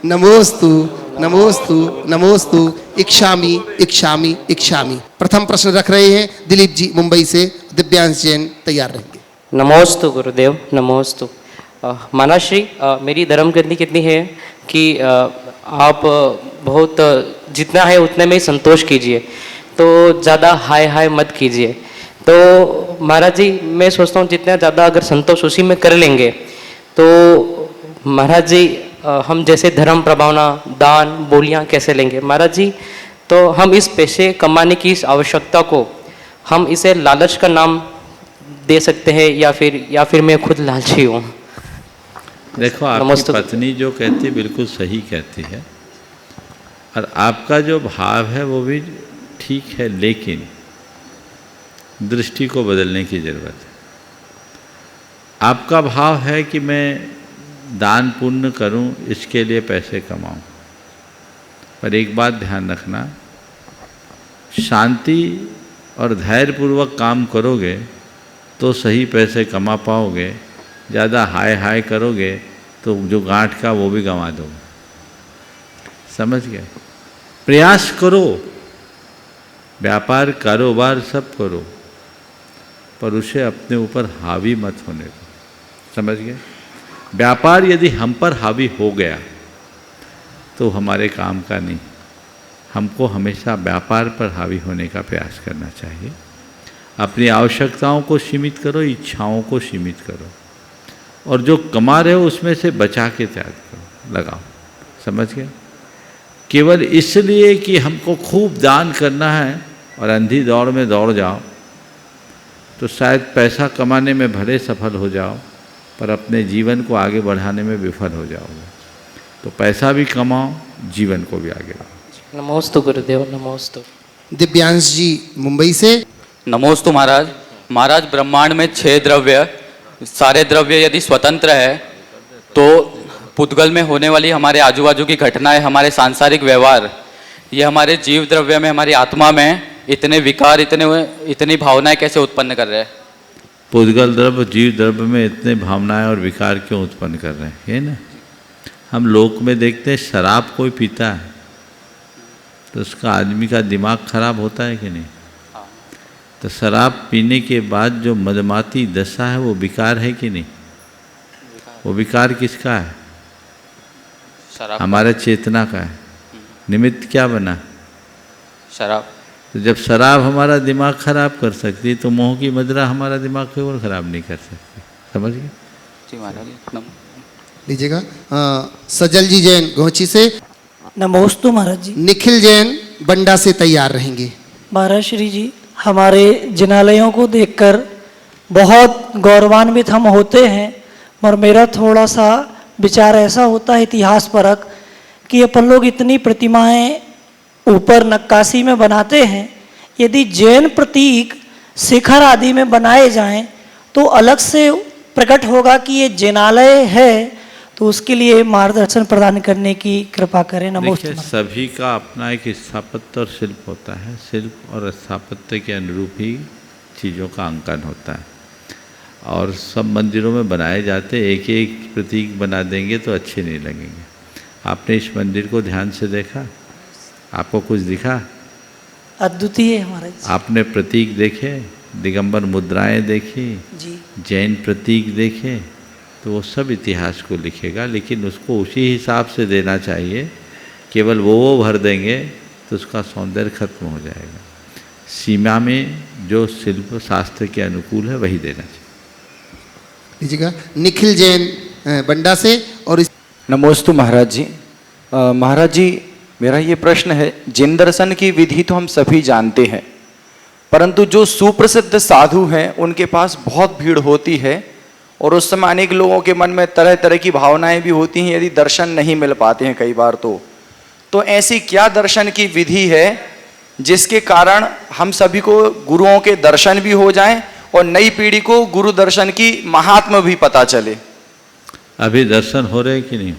नमोस्तु नमोस्तु नमोस्तु। इच्छामि इच्छामि इच्छामि। प्रथम प्रश्न रख रहे हैं दिलीप जी मुंबई से। दिव्यांश जैन तैयार रहेंगे। नमोस्तु गुरुदेव, नमोस्तु। मानाश्री, मेरी धर्म गति कितनी है कि आप बहुत जितना है उतने में ही संतोष कीजिए, तो ज़्यादा हाय हाय मत कीजिए। तो महाराज जी, मैं सोचता हूँ जितना ज़्यादा अगर संतोष उसी में कर लेंगे तो महाराज जी हम जैसे धर्म प्रभावना दान बोलियाँ कैसे लेंगे महाराज जी। तो हम इस पैसे कमाने की इस आवश्यकता को हम इसे लालच का नाम दे सकते हैं या फिर मैं खुद लालची हूँ। देखो, आपकी पत्नी जो कहती बिल्कुल सही कहती है और आपका जो भाव है वो भी ठीक है, लेकिन दृष्टि को बदलने की ज़रूरत है। आपका भाव है कि मैं दान पुण्य करूं, इसके लिए पैसे कमाऊं, पर एक बात ध्यान रखना, शांति और धैर्यपूर्वक काम करोगे तो सही पैसे कमा पाओगे। ज़्यादा हाय हाय करोगे तो जो गांठ का वो भी गंवा दोगे। समझ गए? प्रयास करो, व्यापार कारोबार सब करो, पर उसे अपने ऊपर हावी मत होने दो। समझ गए? व्यापार यदि हम पर हावी हो गया तो हमारे काम का नहीं। हमको हमेशा व्यापार पर हावी होने का प्रयास करना चाहिए। अपनी आवश्यकताओं को सीमित करो, इच्छाओं को सीमित करो, और जो कमा रहे हो उसमें से बचा के त्याग करो, लगाओ। समझ गए? केवल इसलिए कि हमको खूब दान करना है और अंधी दौड़ में दौड़ जाओ तो शायद पैसा कमाने में भले सफल हो जाओ, पर अपने जीवन को आगे बढ़ाने में विफल हो जाओगे। तो पैसा भी कमाओ, जीवन को भी आगे बढ़ाओ। नमोस्तु गुरुदेव, नमोस्तु। दिव्यांश जी मुंबई से। नमोस्तु महाराज। महाराज, ब्रह्मांड में 6 द्रव्य, सारे द्रव्य यदि स्वतंत्र है तो पुद्गल में होने वाली हमारे आजू बाजू की घटनाएं, हमारे सांसारिक व्यवहार, ये हमारे जीव द्रव्य में, हमारी आत्मा में इतने विकार, इतनी भावनाएं कैसे उत्पन्न कर रहे हैं? पुद्गल द्रव्य जीव द्रव्य में इतने भावनाएं और विकार क्यों उत्पन्न कर रहे हैं? ये ना, हम लोक में देखते हैं शराब कोई पीता है तो उसका आदमी का दिमाग खराब होता है कि नहीं? तो शराब पीने के बाद जो मदमाती दशा है वो विकार है कि नहीं? वो विकार किसका है? हमारे चेतना का है। निमित्त क्या बना? शराब। तो जब शराब हमारा दिमाग खराब कर सकती तो मोह की मदिरा हमारा दिमाग केवल खराब नहीं कर सकती। समझ गए? जी महाराज। लीजिएगा। सजल जी जैन घोंची से। नमोस्तु महाराज जी। निखिल जैन बंडा से तैयार रहेंगे। महाराज श्री जी, हमारे जिनालयों को देखकर बहुत गौरवान्वित हम होते हैं, और मेरा थोड़ा सा विचार ऐसा होता है इतिहास परक कि अपन लोग इतनी प्रतिमाएं ऊपर नक्काशी में बनाते हैं, यदि जैन प्रतीक शिखर आदि में बनाए जाएं तो अलग से प्रकट होगा कि ये जैनालय है। तो उसके लिए मार्गदर्शन प्रदान करने की कृपा करें। नमस्ते। सभी का अपना एक स्थापत्य और शिल्प होता है। शिल्प और स्थापत्य के अनुरूप ही चीज़ों का अंकन होता है, और सब मंदिरों में बनाए जाते एक एक प्रतीक बना देंगे तो अच्छे नहीं लगेंगे। आपने इस मंदिर को ध्यान से देखा? आपको कुछ दिखा? अद्वितीय हमारा। आपने प्रतीक देखे, दिगंबर मुद्राएं देखी जी, जैन प्रतीक देखे, तो वो सब इतिहास को लिखेगा, लेकिन उसको उसी हिसाब से देना चाहिए। केवल वो भर देंगे तो उसका सौंदर्य खत्म हो जाएगा। सीमा में जो शिल्प शास्त्र के अनुकूल है वही देना चाहिए। लीजिएगा। निखिल जैन बंडा से। और नमोस्तु महाराज जी। महाराज जी, मेरा ये प्रश्न है, जिन दर्शन की विधि तो हम सभी जानते हैं, परंतु जो सुप्रसिद्ध साधु हैं उनके पास बहुत भीड़ होती है, और उस समय अनेक लोगों के मन में तरह तरह की भावनाएं भी होती हैं यदि दर्शन नहीं मिल पाते हैं कई बार। तो ऐसी क्या दर्शन की विधि है जिसके कारण हम सभी को गुरुओं के दर्शन भी हो जाएं और नई पीढ़ी को गुरु दर्शन की महात्मा भी पता चले? अभी दर्शन हो रहे कि नहीं?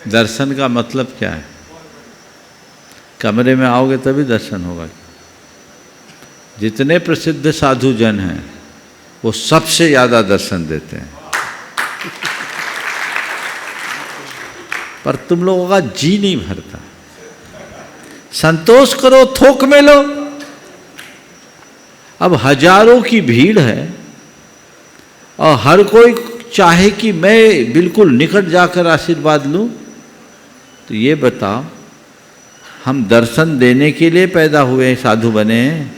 दर्शन का मतलब क्या है? कमरे में आओगे तभी दर्शन होगा। जितने प्रसिद्ध साधु जन हैं वो सबसे ज़्यादा दर्शन देते हैं। पर तुम लोगों का जी नहीं भरता। संतोष करो, थोक में लो। अब हजारों की भीड़ है और हर कोई चाहे कि मैं बिल्कुल निकट जाकर आशीर्वाद लूं, तो ये बताओ, हम दर्शन देने के लिए पैदा हुए, साधु बने हैं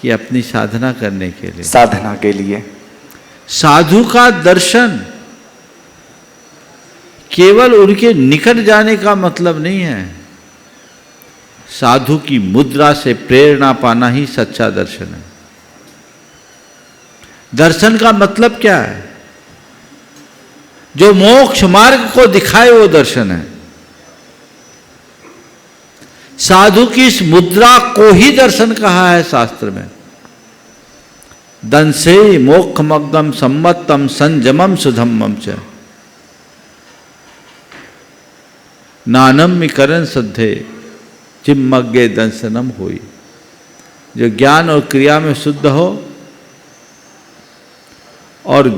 कि अपनी साधना करने के लिए? साधना के लिए। साधु का दर्शन केवल उनके निकट जाने का मतलब नहीं है। साधु की मुद्रा से प्रेरणा पाना ही सच्चा दर्शन है। दर्शन का मतलब क्या है? जो मोक्ष मार्ग को दिखाए वो दर्शन है। साधु की इस मुद्रा को ही दर्शन कहा है शास्त्र में। दंसे मोक्षमग्गम सम्मतम संजमम सुधम्मम च नानम करण सद्धे चिम्मग्गे दंसनम होई। जो ज्ञान और क्रिया में शुद्ध हो और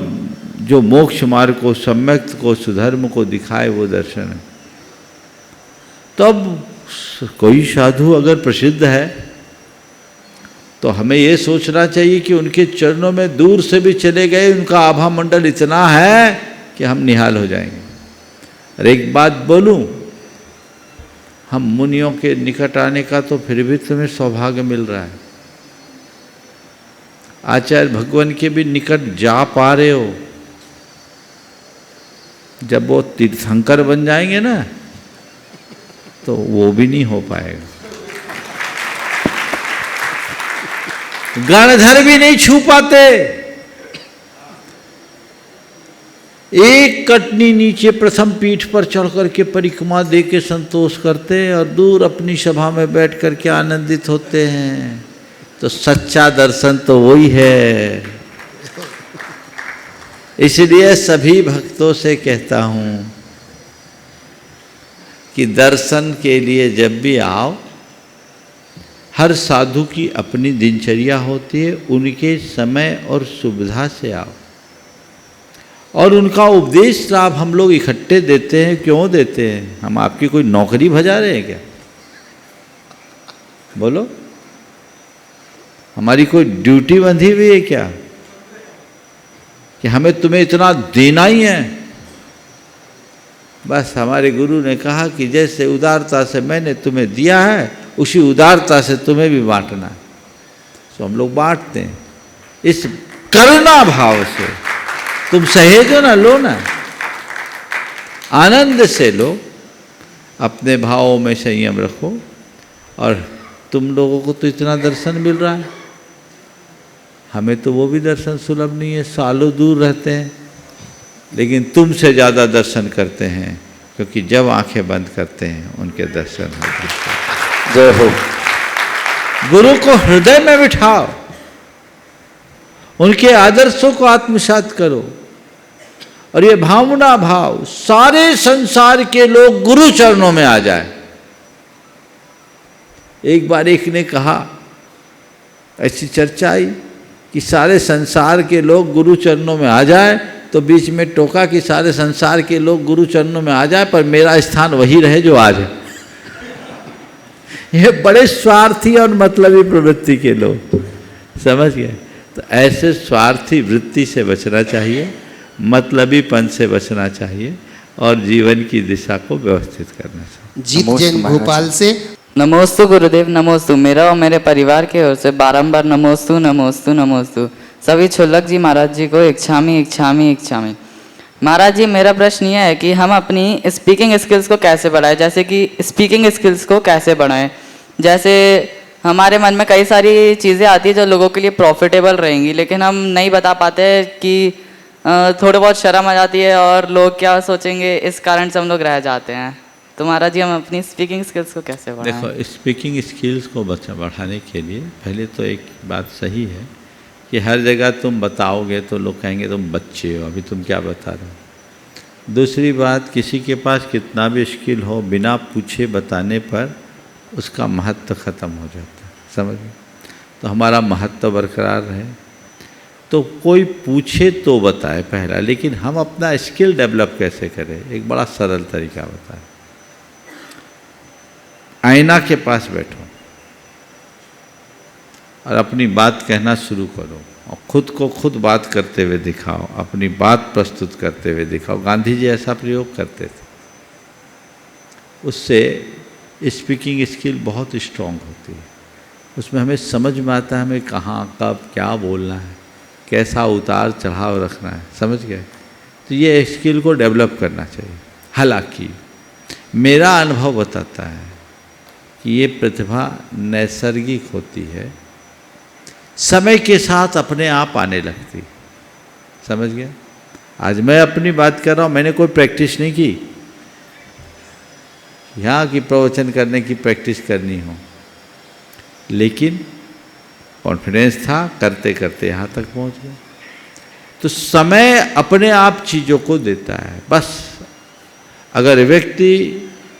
जो मोक्ष मार्ग को, सम्यक को, सुधर्म को दिखाए वो दर्शन है। तब कोई साधु अगर प्रसिद्ध है तो हमें ये सोचना चाहिए कि उनके चरणों में दूर से भी चले गए, उनका आभा मंडल इतना है कि हम निहाल हो जाएंगे। और एक बात बोलूं, हम मुनियों के निकट आने का तो फिर भी तुम्हें सौभाग्य मिल रहा है। आचार्य भगवान के भी निकट जा पा रहे हो। जब वो तीर्थंकर बन जाएंगे ना, तो वो भी नहीं हो पाएगा। गणधर भी नहीं छू पाते। एक कटनी नीचे प्रथम पीठ पर चढ़ करके परिक्रमा दे के संतोष करते और दूर अपनी सभा में बैठ करके आनंदित होते हैं। तो सच्चा दर्शन तो वही है। इसलिए सभी भक्तों से कहता हूं कि दर्शन के लिए जब भी आओ, हर साधु की अपनी दिनचर्या होती है, उनके समय और सुविधा से आओ। और उनका उपदेश लाभ हम लोग इकट्ठे देते हैं। क्यों देते हैं? हम आपकी कोई नौकरी भजा रहे हैं क्या? बोलो, हमारी कोई ड्यूटी बंधी हुई है क्या कि हमें तुम्हें इतना देना ही है? बस हमारे गुरु ने कहा कि जैसे उदारता से मैंने तुम्हें दिया है, उसी उदारता से तुम्हें भी बांटना है। तो हम लोग बांटते हैं इस करुणा भाव से। तुम सहेजो ना, लो ना, आनंद से लो, अपने भावों में संयम रखो। और तुम लोगों को तो इतना दर्शन मिल रहा है, हमें तो वो भी दर्शन सुलभ नहीं है, सालों दूर रहते हैं, लेकिन तुमसे ज़्यादा दर्शन करते हैं, क्योंकि जब आंखें बंद करते हैं उनके दर्शन होते हैं। जय हो। गुरु को हृदय में बिठाओ, उनके आदर्शों को आत्मसात करो। और ये भावना भाव सारे संसार के लोग गुरु चरणों में आ जाए। एक बार एक ने कहा, ऐसी चर्चा आई कि सारे संसार के लोग गुरु चरणों में आ जाए, तो बीच में टोका कि सारे संसार के लोग गुरु चरणों में आ जाए पर मेरा स्थान वही रहे जो आज है। ये बड़े स्वार्थी और मतलबी प्रवृत्ति के लोग, समझ गए? तो ऐसे स्वार्थी वृत्ति से बचना चाहिए, मतलबीपन से बचना चाहिए और जीवन की दिशा को व्यवस्थित करना चाहिए। जीत जैन भोपाल से। नमोस्तु गुरुदेव, नमोस्तु। मेरा और मेरे परिवार की ओर से बारंबार नमोस्तु नमोस्तु नमोस्तु। सभी छुल्लक जी महाराज जी को इच्छामी इच्छामी इच्छामी। महाराज जी, मेरा प्रश्न यह है कि हम अपनी स्पीकिंग स्किल्स को कैसे बढ़ाएं, जैसे कि स्पीकिंग स्किल्स को कैसे बढ़ाएं। जैसे हमारे मन में कई सारी चीज़ें आती है जो लोगों के लिए प्रॉफिटेबल रहेंगी, लेकिन हम नहीं बता पाते कि थोड़े बहुत शर्म आ जाती है और लोग क्या सोचेंगे, इस कारण से हम लोग रह जाते हैं। तो महाराज जी, हम अपनी स्पीकिंग स्किल्स को कैसे बढ़ाएं? देखो, स्पीकिंग स्किल्स को बढ़ाने के लिए पहले तो एक बात सही है कि हर जगह तुम बताओगे तो लोग कहेंगे तुम बच्चे हो, अभी तुम क्या बता रहे हो। दूसरी बात, किसी के पास कितना भी स्किल हो, बिना पूछे बताने पर उसका महत्व ख़त्म हो जाता है, समझ गए? तो हमारा महत्व बरकरार रहे। तो कोई पूछे तो बताए पहला, लेकिन हम अपना स्किल डेवलप कैसे करें, एक बड़ा सरल तरीका बताएं। आईना के पास बैठो और अपनी बात कहना शुरू करो और खुद को खुद बात करते हुए दिखाओ, अपनी बात प्रस्तुत करते हुए दिखाओ। गांधी जी ऐसा प्रयोग करते थे, उससे स्पीकिंग स्किल बहुत स्ट्रांग होती है। उसमें हमें समझ में आता है हमें कहाँ कब क्या बोलना है, कैसा उतार चढ़ाव रखना है, समझ गए। तो ये स्किल को डेवलप करना चाहिए। हालांकि मेरा अनुभव बताता है कि ये प्रतिभा नैसर्गिक होती है, समय के साथ अपने आप आने लगती, समझ गया। आज मैं अपनी बात कर रहा हूँ, मैंने कोई प्रैक्टिस नहीं की, यहाँ की प्रवचन करने की प्रैक्टिस करनी हो, लेकिन कॉन्फिडेंस था, करते करते यहाँ तक पहुँच गए। तो समय अपने आप चीज़ों को देता है। बस अगर व्यक्ति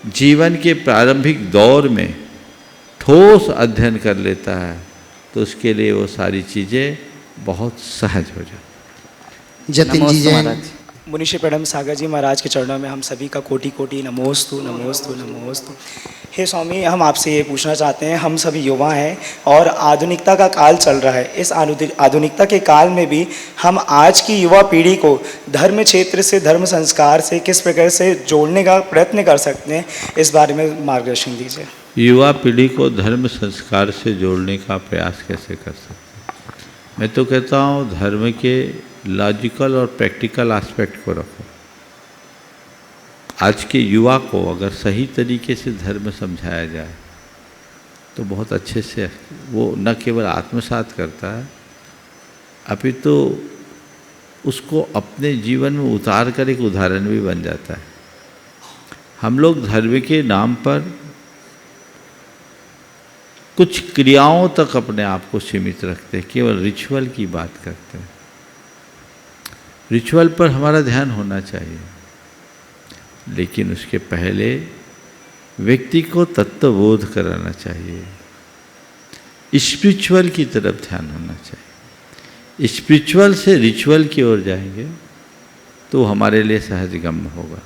जीवन के प्रारंभिक दौर में ठोस अध्ययन कर लेता है तो उसके लिए वो सारी चीज़ें बहुत सहज हो जाती। जतिन जी नमोस्तु जैन। महाराज। मुनिषि प्रणम सागर जी महाराज के चरणों में हम सभी का कोटि कोटि नमोस्तु नमोस्तु नमोस्तु। हे स्वामी, हम आपसे ये पूछना चाहते हैं, हम सभी युवा हैं और आधुनिकता का काल चल रहा है। इस आधुनिकता के काल में भी हम आज की युवा पीढ़ी को धर्म क्षेत्र से, धर्म संस्कार से किस प्रकार से जोड़ने का प्रयत्न कर सकते हैं, इस बारे में मार्गदर्शन दीजिए। युवा पीढ़ी को धर्म संस्कार से जोड़ने का प्रयास कैसे कर सकते हैं? मैं तो कहता हूँ धर्म के लॉजिकल और प्रैक्टिकल एस्पेक्ट को रखो। आज के युवा को अगर सही तरीके से धर्म समझाया जाए तो बहुत अच्छे से वो न केवल आत्मसात करता है, अभी तो उसको अपने जीवन में उतार कर एक उदाहरण भी बन जाता है। हम लोग धर्म के नाम पर कुछ क्रियाओं तक अपने आप को सीमित रखते हैं, केवल रिचुअल की बात करते हैं। रिचुअल पर हमारा ध्यान होना चाहिए, लेकिन उसके पहले व्यक्ति को तत्वबोध कराना चाहिए, स्पिरिचुअल की तरफ ध्यान होना चाहिए। स्पिरिचुअल से रिचुअल की ओर जाएंगे तो हमारे लिए सहजगम्य होगा।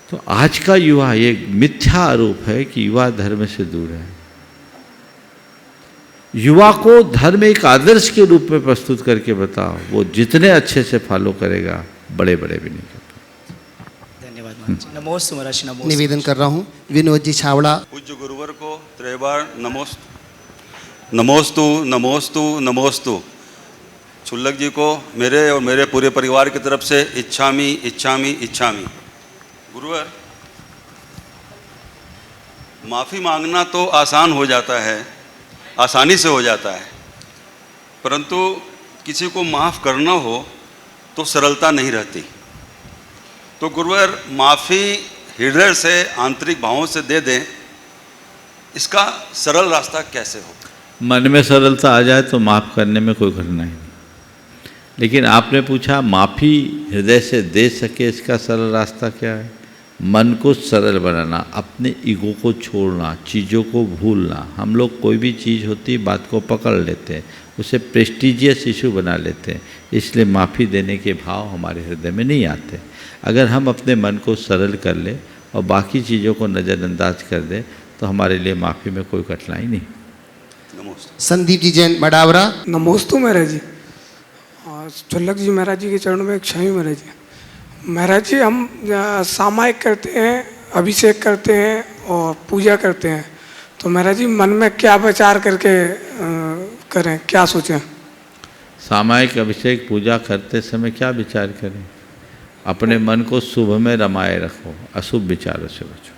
तो आज का युवा, ये मिथ्या आरोप है कि युवा धर्म से दूर है। युवा को धर्म एक आदर्श के रूप में प्रस्तुत करके बताओ, वो जितने अच्छे से फॉलो करेगा, बड़े बड़े भी नहीं कर पाएगा। धन्यवाद महाराज जी। नमोस्तु महाराज, नमोस्तु। निवेदन कर रहा हूँ विनोद जी छावड़ा। पूज्य गुरुवर को त्रैबार नमोस्तु नमोस्तु नमोस्तु। छुल्लक जी को मेरे और मेरे पूरे परिवार की तरफ से इच्छामी इच्छामी इच्छामी। गुरुवर, माफ़ी मांगना तो आसान हो जाता है, आसानी से हो जाता है, परंतु किसी को माफ़ करना हो तो सरलता नहीं रहती। तो गुरुवर, माफ़ी हृदय से, आंतरिक भावों से दे दें, इसका सरल रास्ता कैसे हो? मन में सरलता आ जाए तो माफ़ करने में कोई कठिनाई नहीं, लेकिन आपने पूछा माफ़ी हृदय से दे सके, इसका सरल रास्ता क्या है? मन को सरल बनाना, अपने ईगो को छोड़ना, चीज़ों को भूलना। हम लोग कोई भी चीज़ होती है बात को पकड़ लेते हैं, उसे प्रेस्टिजियस इशू बना लेते हैं, इसलिए माफ़ी देने के भाव हमारे हृदय में नहीं आते। अगर हम अपने मन को सरल कर ले और बाकी चीज़ों को नज़रअंदाज कर दें तो हमारे लिए माफ़ी में कोई कठिनाई नहीं। संदीप जी जैन मडावरा। नमोस्तु महाराज जी। छुल्लक जी महाराज जी के चरणों में क्षमी महाराज जी। महाराज जी, हम सामायिक करते हैं, अभिषेक करते हैं और पूजा करते हैं, तो महाराज जी मन में क्या विचार करके करें, क्या सोचें? सामायिक अभिषेक पूजा करते समय क्या विचार करें? अपने मन को शुभ में रमाए रखो, अशुभ विचारों से बचो।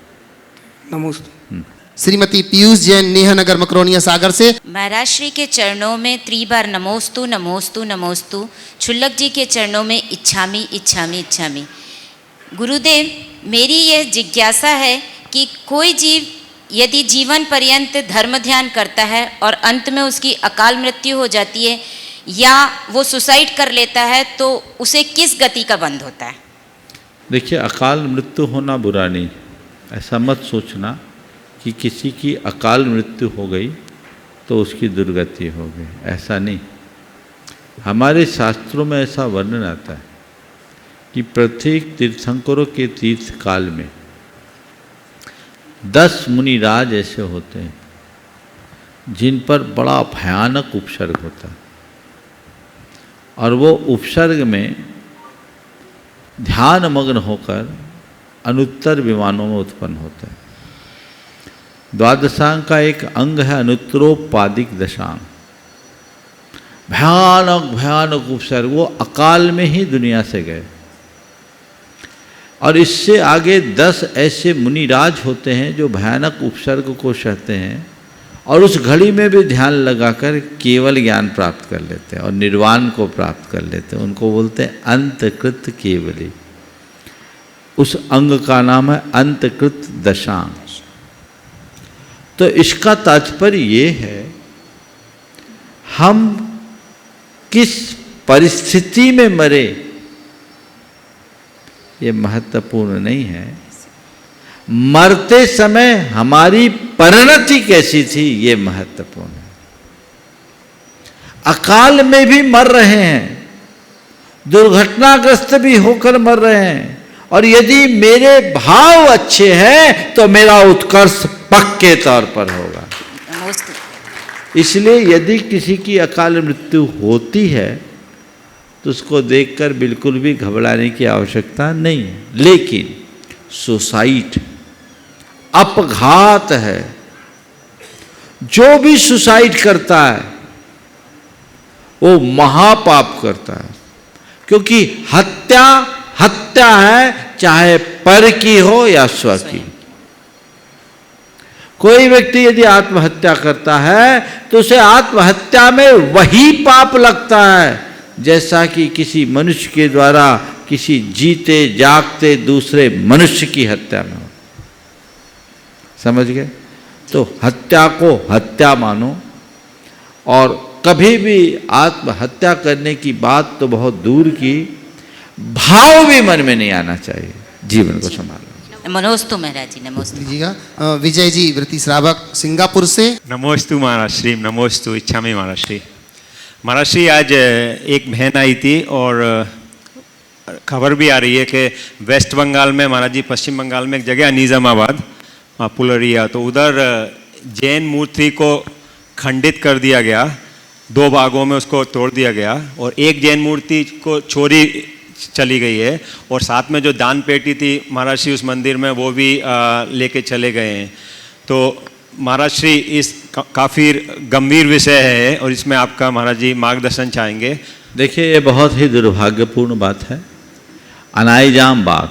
नमोस्तु। श्रीमती पीयूष जैन नेहानगर मकरोनिया सागर से। महाराज श्री के चरणों में त्रिबार नमोस्तु नमोस्तु नमोस्तु। छुल्लक जी के चरणों में इच्छामी इच्छामी इच्छामी। गुरुदेव, मेरी यह जिज्ञासा है कि कोई जीव यदि जीवन पर्यंत धर्म ध्यान करता है और अंत में उसकी अकाल मृत्यु हो जाती है या वो सुसाइड कर लेता है, तो उसे किस गति का बंध होता है? देखिए, अकाल मृत्यु होना बुरा नहीं, ऐसा मत सोचना कि किसी की अकाल मृत्यु हो गई तो उसकी दुर्गति हो गई, ऐसा नहीं। हमारे शास्त्रों में ऐसा वर्णन आता है कि प्रत्येक तीर्थंकरों के तीर्थ काल में 10 मुनिराज ऐसे होते हैं जिन पर बड़ा भयानक उपसर्ग होता है, और वो उपसर्ग में ध्यान मग्न होकर अनुत्तर विमानों में उत्पन्न होता है। द्वादशांग का एक अंग है अनुत्तरोपादिक दशांग। भयानक भयानक उपसर्ग, वो अकाल में ही दुनिया से गए। और इससे आगे 10 ऐसे मुनिराज होते हैं जो भयानक उपसर्ग को सहते हैं और उस घड़ी में भी ध्यान लगाकर केवल ज्ञान प्राप्त कर लेते हैं और निर्वाण को प्राप्त कर लेते हैं। उनको बोलते हैं अंतकृत केवली। उस अंग का नाम है अंतकृत दशांग। तो इसका तात्पर्य ये है, हम किस परिस्थिति में मरे ये महत्वपूर्ण नहीं है, मरते समय हमारी परिणति कैसी थी ये महत्वपूर्ण है। अकाल में भी मर रहे हैं, दुर्घटनाग्रस्त भी होकर मर रहे हैं, और यदि मेरे भाव अच्छे हैं तो मेरा उत्कर्ष पक्के तौर पर होगा। इसलिए यदि किसी की अकाल मृत्यु होती है तो उसको देखकर बिल्कुल भी घबराने की आवश्यकता नहीं है। लेकिन सुसाइड अपघात है। जो भी सुसाइड करता है वो महापाप करता है, क्योंकि हत्या हत्या है, चाहे पर की हो या स्व की। कोई व्यक्ति यदि आत्महत्या करता है तो उसे आत्महत्या में वही पाप लगता है जैसा कि किसी मनुष्य के द्वारा किसी जीते जागते दूसरे मनुष्य की हत्या में हो। समझ गए? तो हत्या को हत्या मानो, और कभी भी आत्महत्या करने की बात तो बहुत दूर की, भाव भी मन में नहीं आना चाहिए। जीवन को संभालना। नमोस्तु महाराज जी, नमोस्तु। लीजिएगा विजय जी वृत्ति श्रावक सिंगापुर से। नमोस्तु महाराज श्री, नमोस्तु इच्छामि महाराज श्री। महाराज श्री, आज एक बहन आई थी और खबर भी आ रही है कि वेस्ट बंगाल में, महाराज जी पश्चिम बंगाल में एक जगह निज़ामाबाद पुलरिया, तो उधर जैन मूर्ति को खंडित कर दिया गया, 2 भागों में उसको तोड़ दिया गया, और एक जैन मूर्ति को चोरी चली गई है, और साथ में जो दान पेटी थी महाराज श्री उस मंदिर में वो भी लेके चले गए हैं। तो महाराज श्री, इस काफ़ी गंभीर विषय है और इसमें आपका महाराज जी मार्गदर्शन चाहेंगे। देखिए, ये बहुत ही दुर्भाग्यपूर्ण बात है। अनाईजाम बाग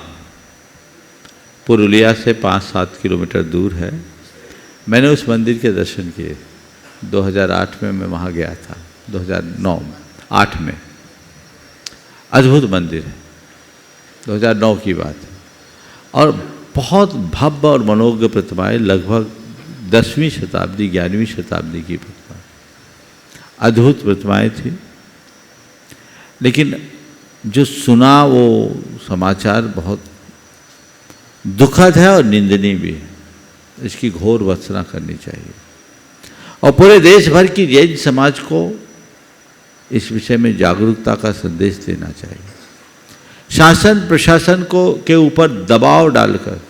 पुरुलिया से 5-7 किलोमीटर दूर है। मैंने उस मंदिर के दर्शन किए। 2008 में मैं वहाँ गया था, 2009-8 में। अद्भुत मंदिर है, 2009 की बात है। और बहुत भव्य और मनोज्ञ प्रतिमाएं, लगभग 10वीं शताब्दी 11वीं शताब्दी की प्रतिमा, अद्भुत प्रतिमाएं थी। लेकिन जो सुना वो समाचार बहुत दुखद है और निंदनीय भी है। इसकी घोर भर्त्सना करनी चाहिए, और पूरे देश भर की जैन समाज को इस विषय में जागरूकता का संदेश देना चाहिए। शासन प्रशासन को के ऊपर दबाव डालकर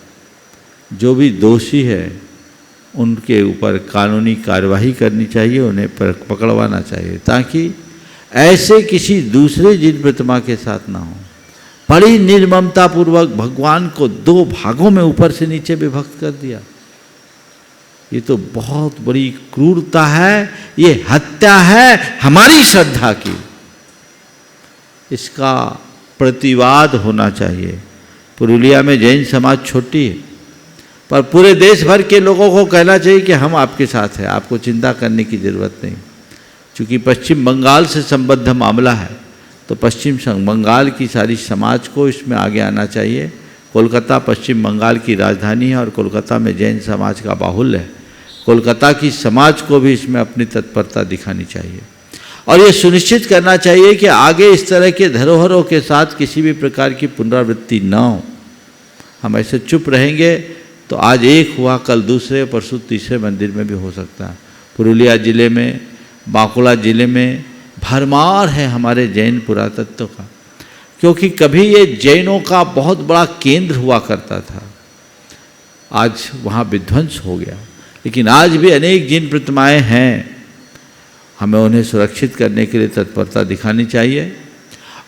जो भी दोषी है उनके ऊपर कानूनी कार्यवाही करनी चाहिए, उन्हें पकड़वाना चाहिए, ताकि ऐसे किसी दूसरे जिन प्रतिमा के साथ ना हो। बड़ी निर्ममतापूर्वक भगवान को 2 भागों में ऊपर से नीचे विभक्त कर दिया। ये तो बहुत बड़ी क्रूरता है, ये हत्या है हमारी श्रद्धा की। इसका प्रतिवाद होना चाहिए। पुरुलिया में जैन समाज छोटी है, पर पूरे देश भर के लोगों को कहना चाहिए कि हम आपके साथ हैं, आपको चिंता करने की ज़रूरत नहीं। चूँकि पश्चिम बंगाल से संबद्ध मामला है, तो पश्चिम बंगाल की सारी समाज को इसमें आगे आना चाहिए। कोलकाता पश्चिम बंगाल की राजधानी है और कोलकाता में जैन समाज का बाहुल्य है। कोलकाता की समाज को भी इसमें अपनी तत्परता दिखानी चाहिए, और ये सुनिश्चित करना चाहिए कि आगे इस तरह के धरोहरों के साथ किसी भी प्रकार की पुनरावृत्ति न हो। हम ऐसे चुप रहेंगे तो आज एक हुआ, कल दूसरे, परसों तीसरे मंदिर में भी हो सकता है। पुरुलिया जिले में, बांकुड़ा जिले में भरमार है हमारे जैन पुरातत्व का, क्योंकि कभी ये जैनों का बहुत बड़ा केंद्र हुआ करता था। आज वहाँ विध्वंस हो गया, लेकिन आज भी अनेक जिन प्रतिमाएं हैं, हमें उन्हें सुरक्षित करने के लिए तत्परता दिखानी चाहिए।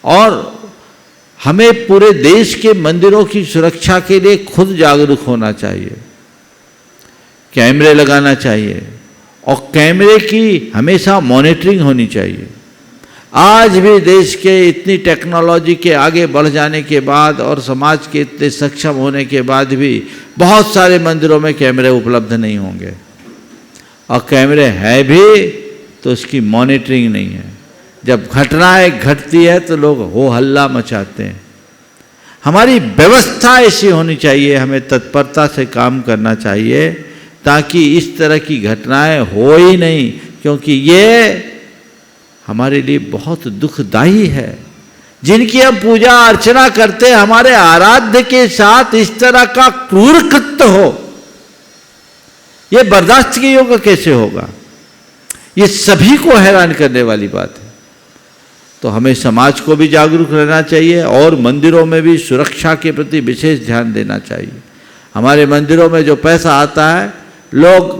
और हमें पूरे देश के मंदिरों की सुरक्षा के लिए खुद जागरूक होना चाहिए, कैमरे लगाना चाहिए और कैमरे की हमेशा मॉनिटरिंग होनी चाहिए। आज भी देश के इतनी टेक्नोलॉजी के आगे बढ़ जाने के बाद और समाज के इतने सक्षम होने के बाद भी बहुत सारे मंदिरों में कैमरे उपलब्ध नहीं होंगे, और कैमरे है भी तो उसकी मॉनिटरिंग नहीं है। जब घटनाएं घटती है तो लोग हो हल्ला मचाते हैं। हमारी व्यवस्था ऐसी होनी चाहिए, हमें तत्परता से काम करना चाहिए ताकि इस तरह की घटनाएं हो ही नहीं, क्योंकि ये हमारे लिए बहुत दुखदाई है। जिनकी हम पूजा अर्चना करते हैं, हमारे आराध्य के साथ इस तरह का क्रूर कृत्य हो, यह बर्दाश्त के योग्य कैसे होगा? ये सभी को हैरान करने वाली बात है। तो हमें समाज को भी जागरूक रहना चाहिए और मंदिरों में भी सुरक्षा के प्रति विशेष ध्यान देना चाहिए। हमारे मंदिरों में जो पैसा आता है, लोग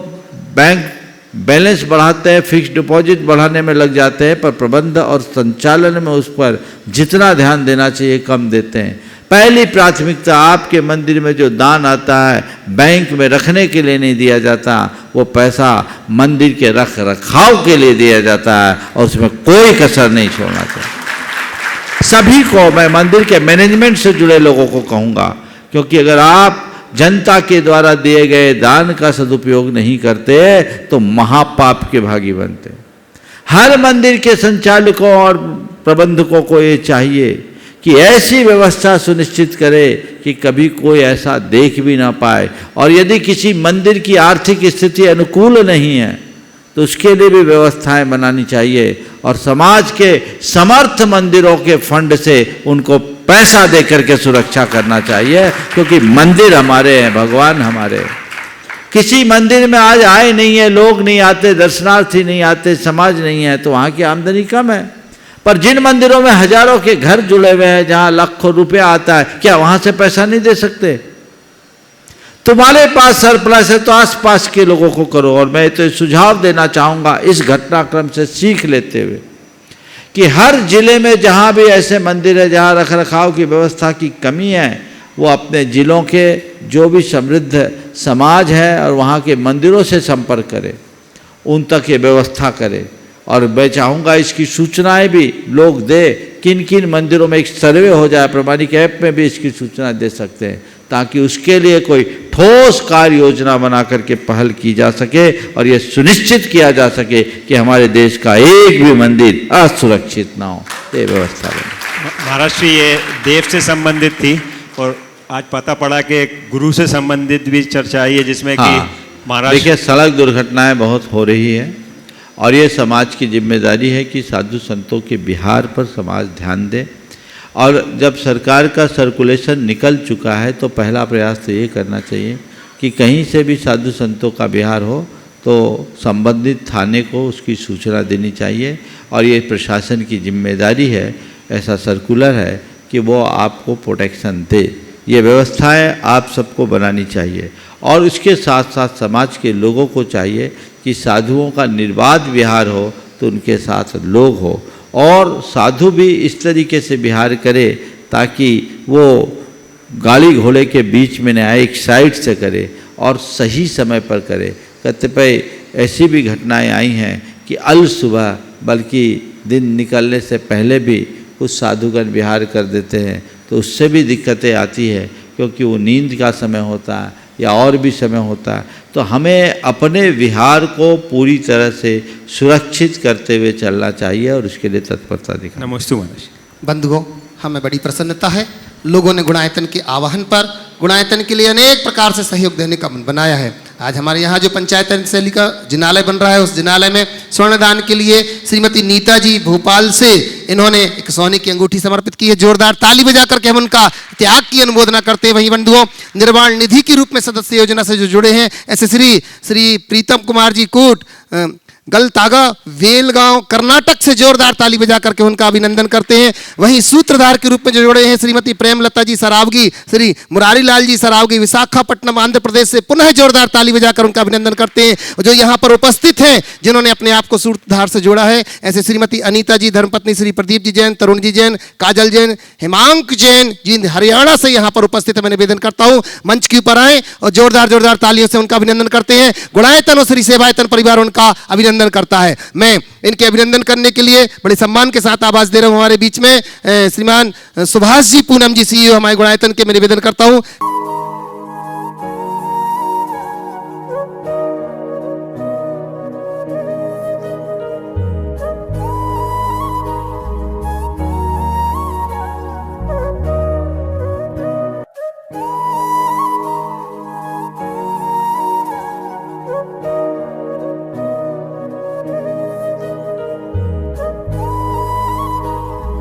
बैंक बैलेंस बढ़ाते हैं, फिक्स डिपॉजिट बढ़ाने में लग जाते हैं, पर प्रबंध और संचालन में उस पर जितना ध्यान देना चाहिए कम देते हैं। पहली प्राथमिकता आपके मंदिर में जो दान आता है बैंक में रखने के लिए नहीं दिया जाता, वो पैसा मंदिर के रख रखाव के लिए दिया जाता है और उसमें कोई कसर नहीं छोड़ना चाहिए। सभी को, मैं मंदिर के मैनेजमेंट से जुड़े लोगों को कहूँगा, क्योंकि अगर आप जनता के द्वारा दिए गए दान का सदुपयोग नहीं करते तो महापाप के भागी बनते। हर मंदिर के संचालकों और प्रबंधकों को ये चाहिए कि ऐसी व्यवस्था सुनिश्चित करे कि कभी कोई ऐसा देख भी ना पाए, और यदि किसी मंदिर की आर्थिक स्थिति अनुकूल नहीं है तो उसके लिए भी व्यवस्थाएं बनानी चाहिए, और समाज के समर्थ मंदिरों के फंड से उनको पैसा दे करके सुरक्षा करना चाहिए, क्योंकि मंदिर हमारे हैं, भगवान हमारे। किसी मंदिर में आज आए नहीं है, लोग नहीं आते, दर्शनार्थी नहीं आते, समाज नहीं है, तो वहाँ की आमदनी कम है। पर जिन मंदिरों में हजारों के घर जुड़े हुए हैं, जहाँ लाखों रुपया आता है, क्या वहाँ से पैसा नहीं दे सकते? तुम्हारे पास सरप्लस है तो आसपास के लोगों को करो। और मैं तो सुझाव देना चाहूँगा इस घटनाक्रम से सीख लेते हुए कि हर जिले में जहाँ भी ऐसे मंदिर है जहाँ रख रखाव की व्यवस्था की कमी है, वो अपने जिलों के जो भी समृद्ध समाज है और वहाँ के मंदिरों से संपर्क करे, उन तक ये व्यवस्था करे। और मैं चाहूँगा इसकी सूचनाएं भी लोग दे, किन किन मंदिरों में एक सर्वे हो जाए, प्रमाणिक ऐप में भी इसकी सूचना दे सकते हैं, ताकि उसके लिए कोई ठोस कार्य योजना बना करके पहल की जा सके और ये सुनिश्चित किया जा सके कि हमारे देश का एक भी मंदिर असुरक्षित ना हो। ये व्यवस्था बने। महाराष्ट्र ये देव से संबंधित थी, और आज पता पड़ा कि गुरु से संबंधित भी चर्चा आई है, जिसमें कि महाराष्ट्र देखिए सड़क दुर्घटनाएं बहुत हो रही है, और ये समाज की जिम्मेदारी है कि साधु संतों के विहार पर समाज ध्यान दे। और जब सरकार का सर्कुलेशन निकल चुका है तो पहला प्रयास तो ये करना चाहिए कि कहीं से भी साधु संतों का विहार हो तो संबंधित थाने को उसकी सूचना देनी चाहिए, और ये प्रशासन की जिम्मेदारी है, ऐसा सर्कुलर है कि वो आपको प्रोटेक्शन दे। ये व्यवस्थाएं आप सबको बनानी चाहिए, और इसके साथ साथ समाज के लोगों को चाहिए कि साधुओं का निर्बाध विहार हो तो उनके साथ लोग हो, और साधु भी इस तरीके से विहार करे ताकि वो गाड़ी घोड़े के बीच में न आए, एक साइड से करे और सही समय पर करे। कतिपय ऐसी भी घटनाएं आई हैं कि अल सुबह, बल्कि दिन निकलने से पहले भी कुछ साधुगण विहार कर देते हैं, तो उससे भी दिक्कतें आती है, क्योंकि वो नींद का समय होता है या और भी समय होता है। तो हमें अपने विहार को पूरी तरह से सुरक्षित करते हुए चलना चाहिए और उसके लिए तत्परता दिखाना। नमस्ते महाराज। बंधुओं, हमें बड़ी प्रसन्नता है, लोगों ने गुणायतन के आह्वान पर गुणायतन के लिए अनेक प्रकार से सहयोग देने का मन बनाया है। आज हमारे यहाँ जो पंचायत शैली का जिनालय बन रहा है, उस जिनालय में स्वर्णदान के लिए श्रीमती नीता जी भोपाल से इन्होंने एक सोने की अंगूठी समर्पित की है। जोरदार ताली बजा करके हम उनका त्याग की अनुमोदना करते हैं। वहीं बंधुओं, निर्वाण निधि के रूप में सदस्य योजना से जो जुड़े हैं, ऐसे श्री प्रीतम कुमार जी कोट, गलतागा वेलगांव कर्नाटक से जोरदार ताली बजा करके उनका अभिनंदन करते हैं। वहीं सूत्रधार के रूप में जो जुड़े हैं श्रीमती प्रेमलता जी सरावगी, श्री मुरारी लाल जी सरावगी विशाखापट्टनम आंध्र प्रदेश से, पुनः जोरदार ताली बजाकर उनका अभिनंदन करते हैं। जो यहाँ पर उपस्थित हैं जिन्होंने अपने आप को सूत्रधार से जोड़ा है, ऐसे श्रीमती अनीता जी, धर्मपत्नी श्री प्रदीप जी जैन, तरुण जी जैन, काजल जैन, हेमांक जैन जी हरियाणा से यहाँ पर उपस्थित है। मैं निवेदन करता हूँ मंच के ऊपर आए और जोरदार तालियों से उनका अभिनंदन करते हैं। गुणायतन और श्री सेवायतन परिवार उनका अभिनंदन करता है। मैं इनके अभिनंदन करने के लिए बड़े सम्मान के साथ आवाज दे रहा हूं हमारे बीच में श्रीमान सुभाष जी पूनम जी सीईओ हमारे गुणायतन के, मैं निवेदन करता हूं।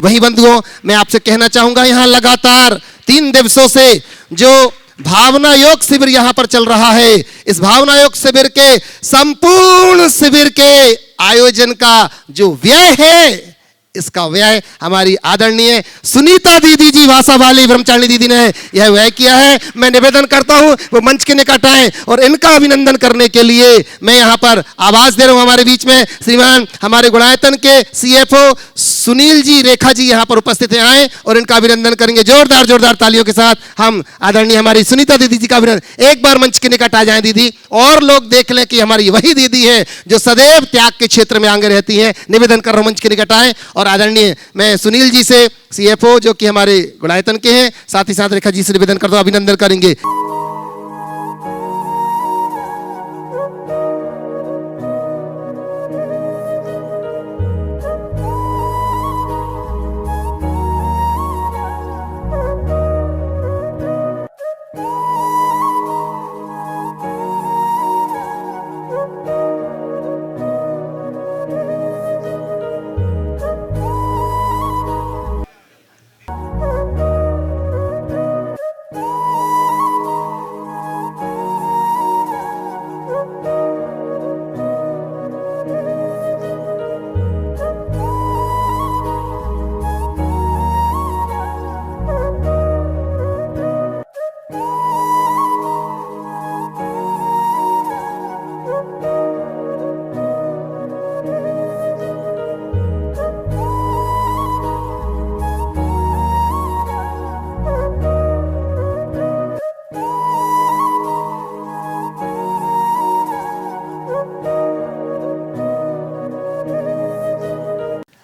वही बंधुओं, मैं आपसे कहना चाहूंगा, यहां लगातार 3 दिवसों से जो भावना योग शिविर यहां पर चल रहा है, इस भावना योग शिविर के संपूर्ण शिविर के आयोजन का जो व्यय है, इसका व्यय हमारी आदरणीय सुनीता दीदी जी भाषा वाली ब्रह्मचारिणी दीदी ने यह व्यय किया है। मैं निवेदन करता हूं वो मंच के निकट आए और इनका अभिनंदन करने के लिए मैं यहां पर आवाज दे रहा हूं। हमारे बीच में श्रीमान हमारे गुणायतन के सीएफओ सुनील जी रेखा जी यहां पर उपस्थित हैं, आए और इनका अभिनंदन करेंगे। जोरदार तालियों के साथ हम आदरणीय हमारी सुनीता दीदी जी का अभिनंदन। एक बार मंच के निकट आ जाए दीदी, और लोग देख लें कि हमारी वही दीदी है जो सदैव त्याग के क्षेत्र में आगे रहती है। निवेदन कर रहा हूं मंच के निकट आए और आदरणीय मैं सुनील जी से सीएफओ जो कि हमारे गुणायतन के हैं, साथ ही साथ रेखा जी से निवेदन करता हूं, अभिनंदन करेंगे।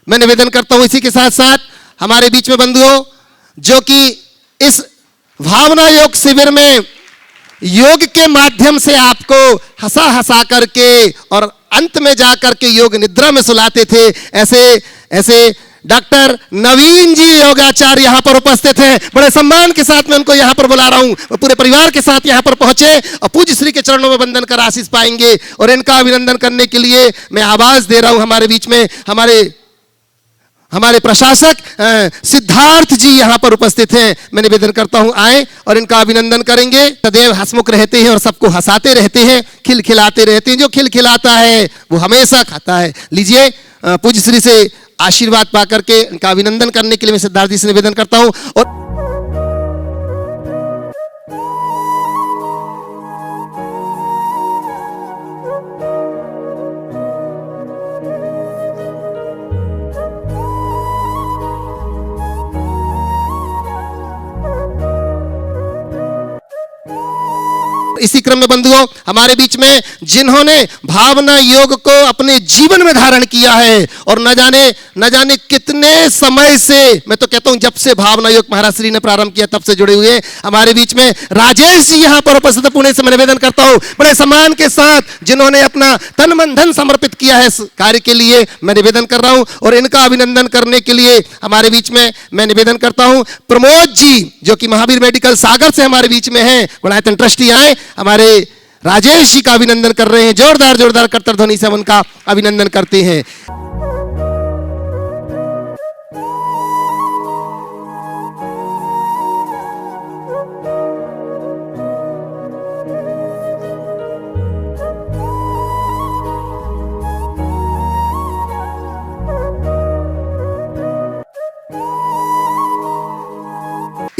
मैं निवेदन करता हूं इसी के साथ साथ हमारे बीच में बंधुओं जो कि इस भावना योग शिविर में योग के माध्यम से आपको हंसा करके और अंत में जाकर के योग निद्रा में सुलाते थे, ऐसे डॉक्टर नवीन जी योगाचार्य यहां पर उपस्थित हैं। बड़े सम्मान के साथ मैं उनको यहां पर बुला रहा हूं। पूरे परिवार के साथ यहां पर पहुंचे और पूज्य श्री के चरणों में वंदन कर आशीष पाएंगे। और इनका अभिनंदन करने के लिए मैं आवाज दे रहा हूं हमारे बीच में हमारे प्रशासक सिद्धार्थ जी यहां पर उपस्थित हैं। मैं निवेदन करता हूं आए और इनका अभिनंदन करेंगे। सदैव हंसमुख रहते हैं और सबको हंसाते रहते हैं, खिलखिलाते रहते हैं। जो खिलखिलाता है वो हमेशा खाता है। लीजिए पूज्य श्री से आशीर्वाद पाकर के इनका अभिनंदन करने के लिए मैं सिद्धार्थ जी से निवेदन करता हूं। और इसी क्रम में बंधुओं हमारे बीच में जिन्होंने भावना योग को अपने जीवन में धारण किया है और न जाने कितने समय से, मैं तो कहता हूं जब से भावना योग महाराज श्री ने प्रारंभ किया तब से जुड़े हुए हमारे बीच में राजेश जी यहां पर उपस्थित है। पुणे से मैं निवेदन करता हूं बड़े सम्मान के साथ जिन्होंने अपना तन मन धन समर्पित किया है इस कार्य के लिए, मैं निवेदन कर रहा हूं। और इनका अभिनंदन करने के लिए हमारे बीच में मैं निवेदन करता हूं प्रमोद जी जो कि महावीर मेडिकल सागर से हमारे बीच में हैं, गुणायतन ट्रस्टी आए, हमारे राजेश जी का अभिनंदन कर रहे हैं। जोरदार करतर ध्वनि से हम उनका अभिनंदन करते हैं।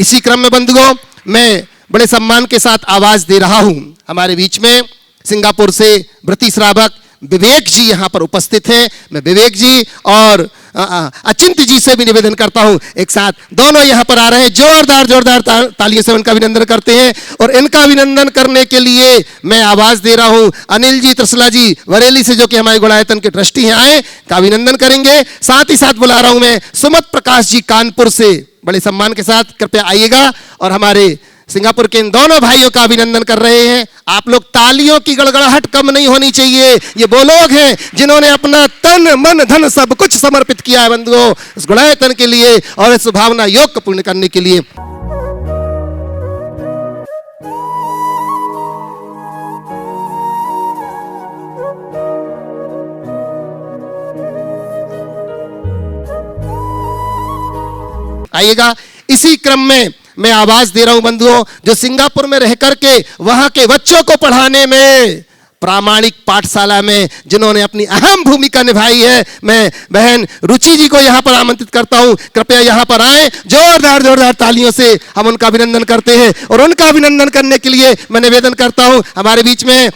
इसी क्रम में बंधुओं मैं बड़े सम्मान के साथ आवाज दे रहा हूं, हमारे बीच में सिंगापुर से व्रती श्रावक विवेक जी यहाँ पर उपस्थित हैं। मैं विवेक जी और अचिंत जी से भी निवेदन करता हूं, एक साथ दोनों यहाँ पर आ रहे हैं, जोरदार तालियों से उनका अभिनंदन करते हैं। और इनका अभिनंदन करने के लिए मैं आवाज दे रहा हूं अनिल जी त्रसला जी बरेली से, जो कि हमारे गुणायतन के ट्रस्टी हैं, आए का अभिनंदन करेंगे। साथ ही साथ बुला रहा हूं मैं सुमत प्रकाश जी कानपुर से, बड़े सम्मान के साथ कृपया आइएगा और हमारे सिंगापुर के इन दोनों भाइयों का अभिनंदन कर रहे हैं। आप लोग तालियों की गड़गड़ाहट कम नहीं होनी चाहिए। ये वो लोग हैं जिन्होंने अपना तन मन धन सब कुछ समर्पित किया है बंधुओं इस गुणायतन के लिए और इस भावना योग को पूर्ण करने के लिए। आइएगा। इसी क्रम में मैं आवाज दे रहा हूं बंधुओं, जो सिंगापुर में रह करके वहां के बच्चों को पढ़ाने में, प्रामाणिक पाठशाला में जिन्होंने अपनी अहम भूमिका निभाई है, मैं बहन रुचि जी को यहां पर आमंत्रित करता हूं, कृपया यहां पर आए। जोरदार तालियों से हम उनका अभिनंदन करते हैं। और उनका अभिनंदन करने के लिए मैं निवेदन करता हूं, हमारे बीच में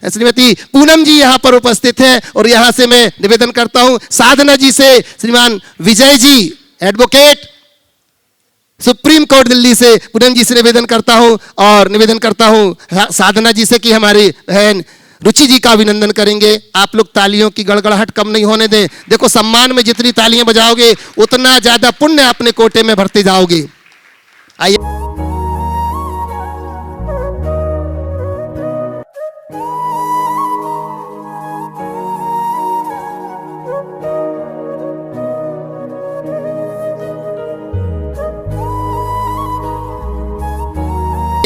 श्रीमती पूनम जी यहां पर उपस्थित हैं। और यहां से मैं निवेदन करता हूं साधना जी से श्रीमान Vijay ji advocate supreme court Delhi से, पूनम जी से निवेदन करता हूं और निवेदन करता हूं साधना जी से कि हमारी बहन रुचि जी का अभिनंदन करेंगे। आप लोग तालियों की गड़गड़ाहट कम नहीं होने दें। देखो, सम्मान में जितनी तालियां बजाओगे उतना ज्यादा पुण्य अपने कोटे में भरते जाओगे। आइए।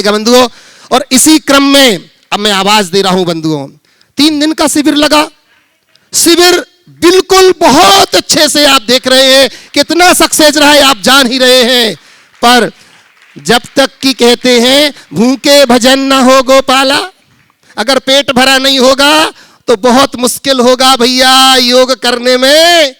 बंधुओं, और इसी क्रम में अब मैं आवाज दे रहा हूं बंधुओं, 3 दिन का शिविर लगा। शिविर बिल्कुल बहुत अच्छे से आप देख रहे हैं, कितना सक्सेस रहा है आप जान ही रहे हैं। पर जब तक कि कहते हैं भूखे भजन ना हो गोपाला, अगर पेट भरा नहीं होगा तो बहुत मुश्किल होगा भैया योग करने में।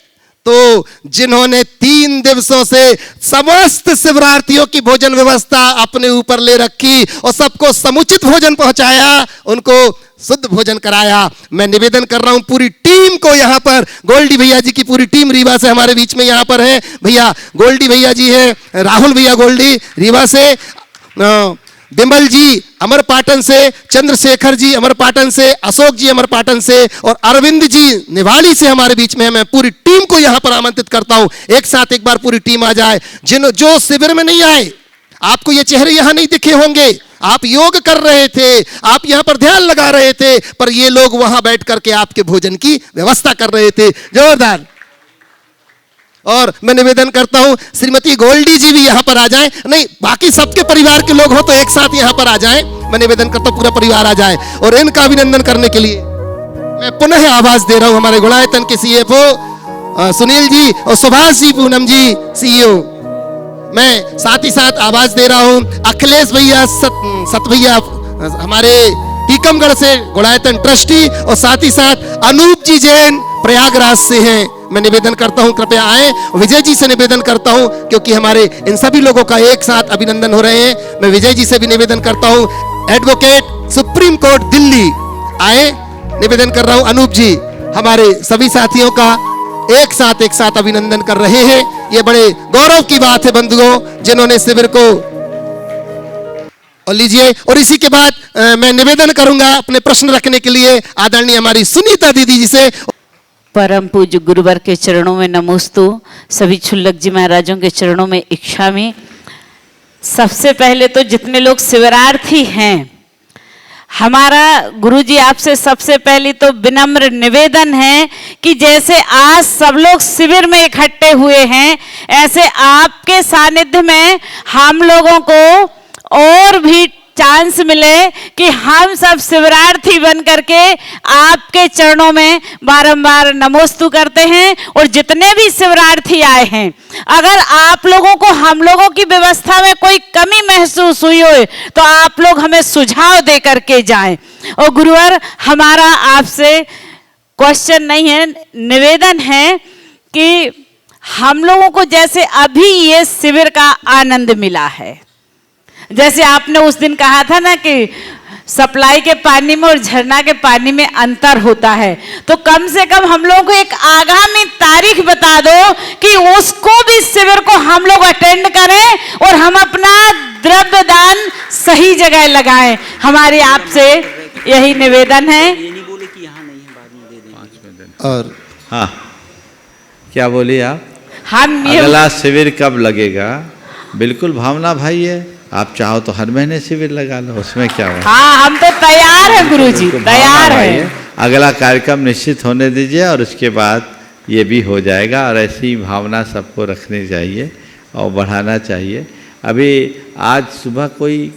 तो जिन्होंने 3 दिवसों से समस्त शिवरार्थियों की भोजन व्यवस्था अपने ऊपर ले रखी और सबको समुचित भोजन पहुंचाया, उनको शुद्ध भोजन कराया, मैं निवेदन कर रहा हूं पूरी टीम को। यहां पर गोल्डी भैया जी की पूरी टीम रीवा से हमारे बीच में यहां पर है। भैया गोल्डी भैया जी है, राहुल भैया गोल्डी रीवा से, बिमल जी अमरपाटन से, चंद्रशेखर जी अमरपाटन से, अशोक जी अमरपाटन से और अरविंद जी निवाड़ी से हमारे बीच में है। मैं पूरी टीम को यहां पर आमंत्रित करता हूं, एक साथ एक बार पूरी टीम आ जाए। जो शिविर में नहीं आए, आपको ये चेहरे यहां नहीं दिखे होंगे, आप योग कर रहे थे, आप यहां पर ध्यान लगा रहे थे, पर ये लोग वहां बैठ करके आपके भोजन की व्यवस्था कर रहे थे। जोरदार। और मैं निवेदन करता हूं श्रीमती गोल्डी जी भी यहां पर आ जाएं, नहीं बाकी सबके परिवार के लोग हो तो एक साथ यहां पर आ जाएं। मैं निवेदन करता हूं पूरा परिवार आ जाए। और इनका अभिनंदन करने के लिए मैं पुनः आवाज दे रहा हूं हमारे गुणायतन के सीएफओ सुनील जी और सुभाष जी, पूनम जी सीईओ। मैं साथ ही साथ आवाज दे रहा हूं अखिलेश भैया, सत भैया हमारे टीकमगढ़ से गुणायतन ट्रस्टी, और साथ ही साथ अनूप जी जैन प्रयागराज से हैं। मैं निवेदन करता हूं कृपया आए। विजय जी से निवेदन करता हूं क्योंकि हमारे इन सभी लोगों का एक साथ अभिनंदन हो रहे हैं। मैं विजय जी से भी निवेदन करता हूं, एडवोकेट सुप्रीम कोर्ट दिल्ली आए। निवेदन कर रहा हूं अनूप जी, हमारे सभी साथियों का एक साथ अभिनंदन कर रहे हैं। ये बड़े गौरव की बात है बंधुओं, जिन्होंने शिविर को और लीजिए। और इसी के बाद मैं निवेदन करूंगा अपने प्रश्न रखने के लिए आदरणीय हमारी सुनीता दीदी जी से। परम पूज्य गुरुवर के चरणों में नमोस्तु, सभी छुल्लक जी महाराजों के चरणों में इच्छामी। सबसे पहले तो जितने लोग शिविरार्थी हैं, हमारा गुरुजी आपसे सबसे पहली तो विनम्र निवेदन है कि जैसे आज सब लोग शिविर में इकट्ठे हुए हैं, ऐसे आपके सानिध्य में हम लोगों को और भी चांस मिले कि हम सब शिवरार्थी बन करके आपके चरणों में बारंबार नमोस्तु करते हैं। और जितने भी शिवरार्थी आए हैं, अगर आप लोगों को हम लोगों की व्यवस्था में कोई कमी महसूस हुई हो तो आप लोग हमें सुझाव दे करके जाएं। और गुरुवर, हमारा आपसे क्वेश्चन नहीं है, निवेदन है कि हम लोगों को जैसे अभी ये शिविर का आनंद मिला है, जैसे आपने उस दिन कहा था ना कि सप्लाई के पानी में और झरना के पानी में अंतर होता है, तो कम से कम हम लोगों को एक आगामी तारीख बता दो कि उसको भी शिविर को हम लोग अटेंड करें और हम अपना द्रव्य दान सही जगह लगाएं। हमारी आपसे यही निवेदन है। और हाँ, क्या बोलिए आप? हम ये अगला शिविर कब लगेगा? बिल्कुल भावना भाई है, आप चाहो तो हर महीने शिविर लगा लो, उसमें क्या है। हाँ, हम तो तैयार हैं गुरुजी, तैयार है। अगला कार्यक्रम निश्चित होने दीजिए और उसके बाद ये भी हो जाएगा। और ऐसी भावना सबको रखनी चाहिए और बढ़ाना चाहिए। अभी आज सुबह कोई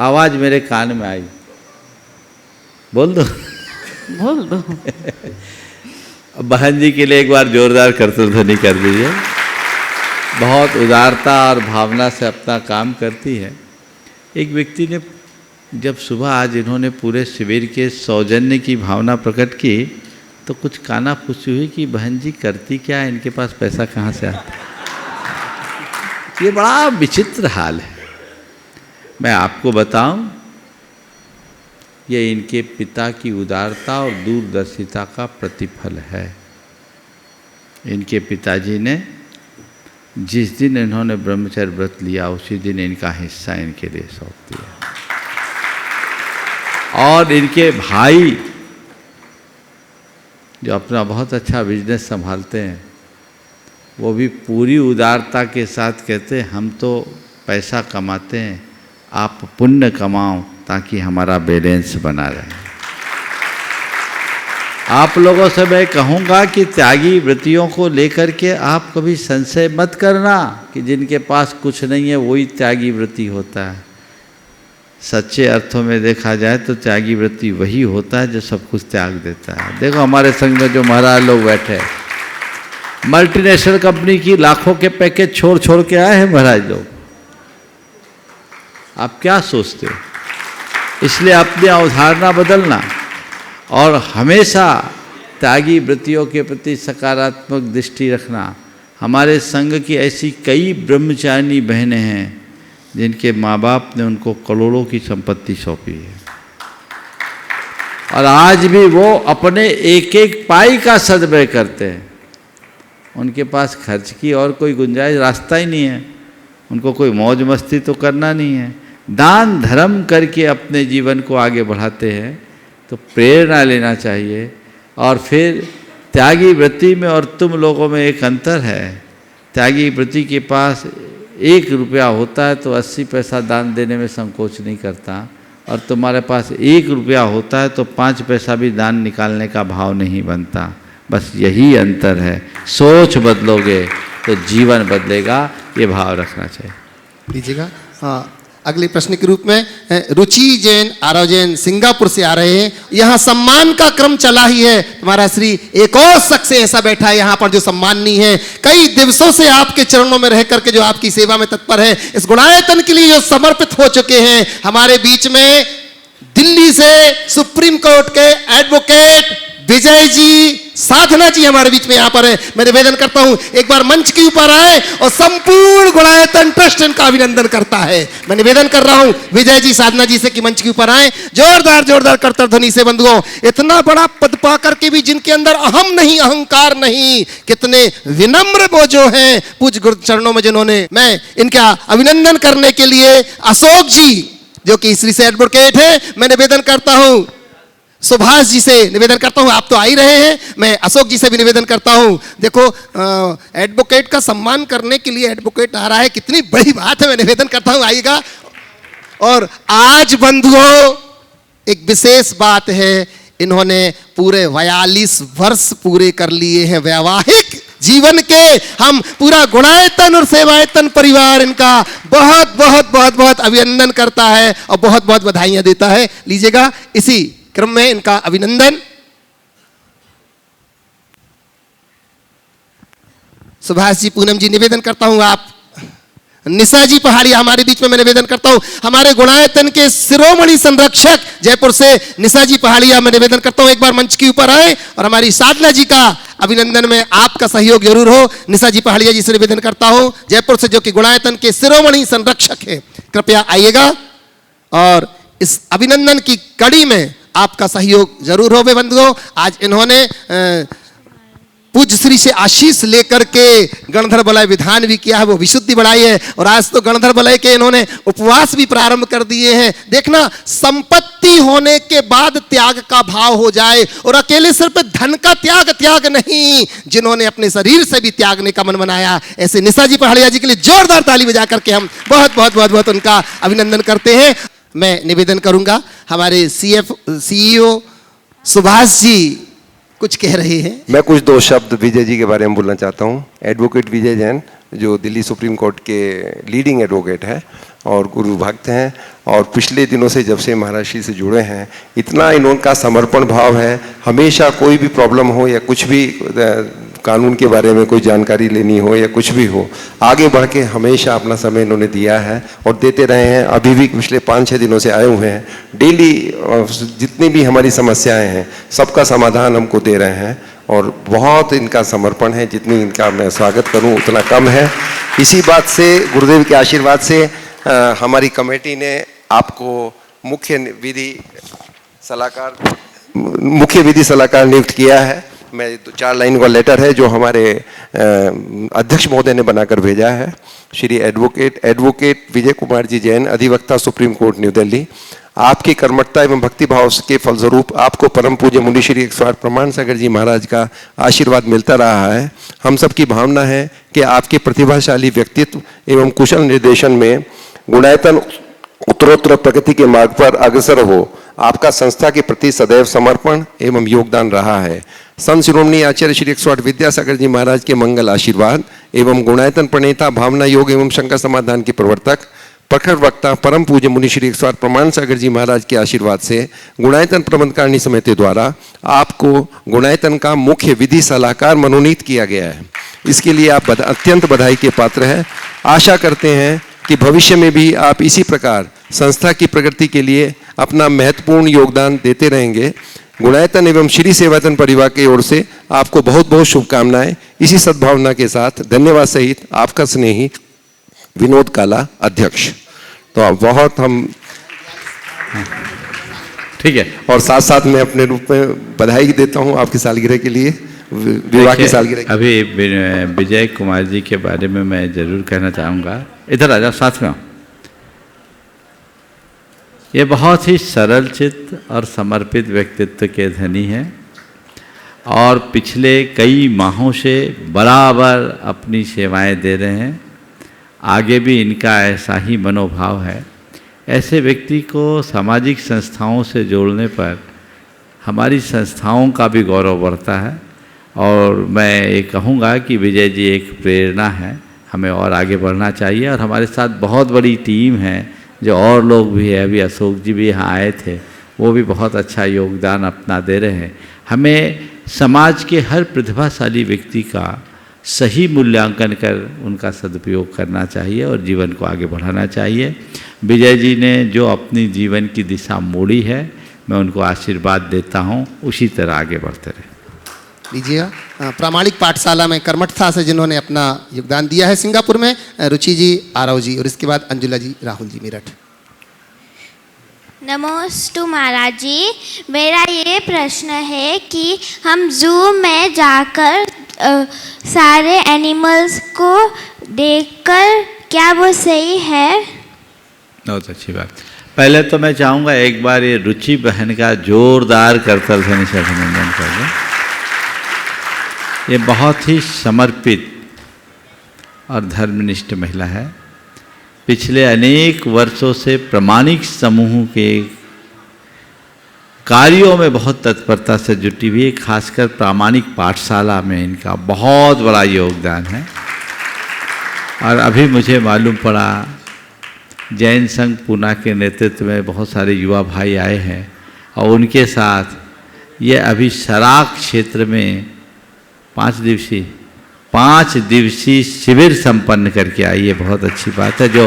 आवाज़ मेरे कान में आई, बोल दो बोल दो। बहन जी के लिए एक बार जोरदार करतध्वनि कर दीजिए। बहुत उदारता और भावना से अपना काम करती है। एक व्यक्ति ने जब सुबह आज इन्होंने पूरे शिविर के सौजन्य की भावना प्रकट की तो कुछ काना फूसी हुई कि बहन जी करती क्या है, इनके पास पैसा कहाँ से आता है। ये बड़ा विचित्र हाल है। मैं आपको बताऊं, ये इनके पिता की उदारता और दूरदर्शिता का प्रतिफल है। इनके पिताजी ने जिस दिन इन्होंने ब्रह्मचर्य व्रत लिया उसी दिन इनका हिस्सा इनके लिए सौंप दिया। और इनके भाई जो अपना बहुत अच्छा बिजनेस संभालते हैं, वो भी पूरी उदारता के साथ कहते हैं हम तो पैसा कमाते हैं, आप पुण्य कमाओ ताकि हमारा बैलेंस बना रहे। आप लोगों से मैं कहूँगा कि त्यागी वृत्तियों को लेकर के आप कभी संशय मत करना कि जिनके पास कुछ नहीं है वही त्यागी वृत्ति होता है। सच्चे अर्थों में देखा जाए तो त्यागी वृत्ति वही होता है जो सब कुछ त्याग देता है। देखो हमारे संग में जो महाराज लोग बैठे हैं, मल्टीनेशनल कंपनी की लाखों के पैकेज छोड़ छोड़ के आए हैं महाराज लोग। आप क्या सोचते हो? इसलिए अपनी अवधारणा बदलना और हमेशा त्यागी वृत्तियों के प्रति सकारात्मक दृष्टि रखना। हमारे संघ की ऐसी कई ब्रह्मचारिणी बहनें हैं जिनके माँ बाप ने उनको करोड़ों की संपत्ति सौंपी है और आज भी वो अपने एक एक पाई का सदव्यय करते हैं। उनके पास खर्च की और कोई गुंजाइश रास्ता ही नहीं है। उनको कोई मौज मस्ती तो करना नहीं है, दान धर्म करके अपने जीवन को आगे बढ़ाते हैं। तो प्रेरणा लेना चाहिए। और फिर त्यागी वृत्ति में और तुम लोगों में एक अंतर है। त्यागी वृत्ति के पास 1 रुपया होता है तो 80 पैसा दान देने में संकोच नहीं करता, और तुम्हारे पास 1 रुपया होता है तो 5 पैसा भी दान निकालने का भाव नहीं बनता। बस यही अंतर है। सोच बदलोगे तो जीवन बदलेगा, ये भाव रखना चाहिए। दीजिएगा। हाँ, अगले प्रश्न के रूप में रुचि जैन, आरव जैन सिंगापुर से आ रहे हैं। यहाँ सम्मान का क्रम चला ही है। तुम्हारा श्री एक और शख्स ऐसा बैठा है यहाँ पर जो सम्माननीय है, कई दिवसों से आपके चरणों में रह करके जो आपकी सेवा में तत्पर है, इस गुणायतन के लिए जो समर्पित हो चुके हैं। हमारे बीच में दिल्ली से सुप्रीम कोर्ट के एडवोकेट विजय जी, साधना जी हमारे बीच में यहाँ पर है। मैं निवेदन करता हूँ एक बार मंच के ऊपर आए और संपूर्ण गुणायतन ट्रस्ट इनका अभिनंदन करता है। मैं निवेदन कर रहा हूँ विजय जी, साधना जी से कि मंच के ऊपर आए। जोरदार जोरदार करतर ध्वनि से बंधुओं, इतना बड़ा पद पा करके भी जिनके अंदर अहम नहीं, अहंकार नहीं, कितने विनम्र वो जो हैं पूज्य गुरु चरणों में जिन्होंने, मैं इनका अभिनंदन करने के लिए अशोक जी जो कि श्री से एडवोकेट है, मैं निवेदन करता हूँ सुभाष जी से निवेदन करता हूं। आप तो आ ही रहे हैं, मैं अशोक जी से भी निवेदन करता हूं। देखो एडवोकेट का सम्मान करने के लिए एडवोकेट आ रहा है, कितनी बड़ी बात है। मैं निवेदन करता हूं आइएगा। और आज बंधुओं एक विशेष बात है, इन्होंने पूरे 42 वर्ष पूरे कर लिए हैं वैवाहिक जीवन के। हम पूरा गुणायतन और सेवायतन परिवार इनका बहुत बहुत बहुत बहुत अभिनंदन करता है और बहुत बहुत बधाइयां देता है। लीजिएगा, इसी क्रम में इनका अभिनंदन। सुभाष जी, पूनम जी, निवेदन करता हूं आप निशा जी पहाड़िया हमारे बीच में मैं निवेदन करता हूं। हमारे गुणायतन के शिरोमणि संरक्षक जयपुर से निशा जी पहाड़िया मैं निवेदन करता हूं एक बार मंच के ऊपर आए और हमारी साधना जी का अभिनंदन में आपका सहयोग जरूर हो। निशा जी पहाड़िया जी से निवेदन करता हूं जयपुर से, जो कि गुणायतन के शिरोमणि संरक्षक है, कृपया आइएगा और इस अभिनंदन की कड़ी में आपका सहयोग जरूर हो। बंधुओं, आज इन्होंने पूज्य श्री से आशीष लेकर के गणधर वलय विधान भी किया है, वो विशुद्धि बढ़ाई है और आज तो गणधर वलय के इन्होंने उपवास भी प्रारंभ कर दिए हैं। देखना, संपत्ति होने के बाद त्याग का भाव हो जाए और अकेले सिर्फ धन का त्याग नहीं, जिन्होंने अपने शरीर से भी त्यागने का मन बनाया, ऐसे निशा जी पहाड़िया जी के लिए जोरदार ताली बजा करके हम बहुत बहुत बहुत बहुत उनका अभिनंदन करते हैं। मैं निवेदन करूंगा, हमारे CEO सुभाष जी कुछ कह रहे हैं। मैं कुछ दो शब्द विजय जी के बारे में बोलना चाहता हूँ। एडवोकेट विजय जैन, जो दिल्ली सुप्रीम कोर्ट के लीडिंग एडवोकेट है और गुरु भक्त हैं, और पिछले दिनों से जब से महाराज श्री से जुड़े हैं, इतना इनका समर्पण भाव है। हमेशा कोई भी प्रॉब्लम हो या कुछ भी कानून के बारे में कोई जानकारी लेनी हो या कुछ भी हो, आगे बढ़ के हमेशा अपना समय इन्होंने दिया है और देते रहे हैं। अभी भी पिछले 5-6 दिनों से आए हुए हैं। डेली जितनी भी हमारी समस्याएं हैं सबका समाधान हमको दे रहे हैं और बहुत इनका समर्पण है। जितनी इनका मैं स्वागत करूं उतना कम है। इसी बात से, गुरुदेव के आशीर्वाद से हमारी कमेटी ने आपको मुख्य विधि सलाहकार नियुक्त किया है। मैं 4 लाइन का लेटर है जो हमारे अध्यक्ष महोदय ने बनाकर भेजा है। श्री एडवोकेट विजय कुमार जी जैन, अधिवक्ता सुप्रीम कोर्ट न्यू दिल्ली। आपकी कर्मठता एवं भक्ति भाव के फलस्वरूप आपको परम पूज्य मुनि श्री 108 प्रमाण सागर जी महाराज का आशीर्वाद मिलता रहा है। हम सबकी भावना है कि आपके प्रतिभाशाली व्यक्तित्व एवं कुशल निर्देशन में गुणायतन उत्तरोत्तर प्रगति के मार्ग पर अग्रसर हो। आपका संस्था के प्रति सदैव समर्पण एवं योगदान रहा है। संत शिरोमणि आचार्य श्री 108 विद्यासागर जी महाराज के मंगल आशीर्वाद एवं गुणायतन प्रणेता, भावना योग एवं शंका समाधान के प्रवर्तक, प्रखर वक्ता परम पूज्य मुनि श्री 108 प्रमाण सागर जी महाराज के आशीर्वाद से गुणायतन प्रबंधकारिणी समिति द्वारा आपको गुणायतन का मुख्य विधि सलाहकार मनोनीत किया गया है। इसके लिए आप अत्यंत बधाई के पात्र हैं। आशा करते हैं कि भविष्य में भी आप इसी प्रकार संस्था की प्रगति के लिए अपना महत्वपूर्ण योगदान देते रहेंगे। गुणायतन एवं श्री सेवायतन परिवार की ओर से आपको बहुत बहुत शुभकामनाएं। इसी सद्भावना के साथ धन्यवाद सहित आपका स्नेही विनोद काला, अध्यक्ष। तो आप बहुत हम ठीक है। और साथ साथ मैं अपने रूप में बधाई देता हूं आपकी सालगिरह के लिए, विवाह की सालगिरह। अभी विजय कुमार जी के बारे में मैं जरूर कहना चाहूँगा। इधर आ जाओ, साथ में आओ। ये बहुत ही सरल चित्त और समर्पित व्यक्तित्व के धनी हैं और पिछले कई माहों से बराबर अपनी सेवाएं दे रहे हैं। आगे भी इनका ऐसा ही मनोभाव है। ऐसे व्यक्ति को सामाजिक संस्थाओं से जोड़ने पर हमारी संस्थाओं का भी गौरव बढ़ता है और मैं ये कहूँगा कि विजय जी एक प्रेरणा है। हमें और आगे बढ़ना चाहिए और हमारे साथ बहुत बड़ी टीम है जो और लोग भी है। अभी अशोक जी भी यहाँ आए थे, वो भी बहुत अच्छा योगदान अपना दे रहे हैं। हमें समाज के हर प्रतिभाशाली व्यक्ति का सही मूल्यांकन कर उनका सदुपयोग करना चाहिए और जीवन को आगे बढ़ाना चाहिए। विजय जी ने जो अपनी जीवन की दिशा मोड़ी है, मैं उनको आशीर्वाद देता हूँ, उसी तरह आगे बढ़ते रहे। लीजिएगा, प्रामाणिक पाठशाला में कर्मठता से जिन्होंने अपना योगदान दिया है सिंगापुर में, रुचि जी, आरव जी, और इसके बाद अंजुला जी, राहुल जी, मेरठ। नमोस्तु महाराज जी, मेरा ये प्रश्न है कि हम जू में जाकर सारे एनिमल्स को देखकर क्या वो सही है? बहुत अच्छी बात। पहले तो मैं चाहूँगा एक बार ये रुचि बहन का जोरदार करतल ध्वनि से अभिनंदन कर दें। ये बहुत ही समर्पित और धर्मनिष्ठ महिला है। पिछले अनेक वर्षों से प्रामाणिक समूह के कार्यों में बहुत तत्परता से जुटी हुई है। खासकर प्रामाणिक पाठशाला में इनका बहुत बड़ा योगदान है। और अभी मुझे मालूम पड़ा जैन संघ पूना के नेतृत्व में बहुत सारे युवा भाई आए हैं और उनके साथ ये अभी सराक क्षेत्र में 5 दिवसीय 5 दिवसीय शिविर संपन्न करके आई। ये बहुत अच्छी बात है। जो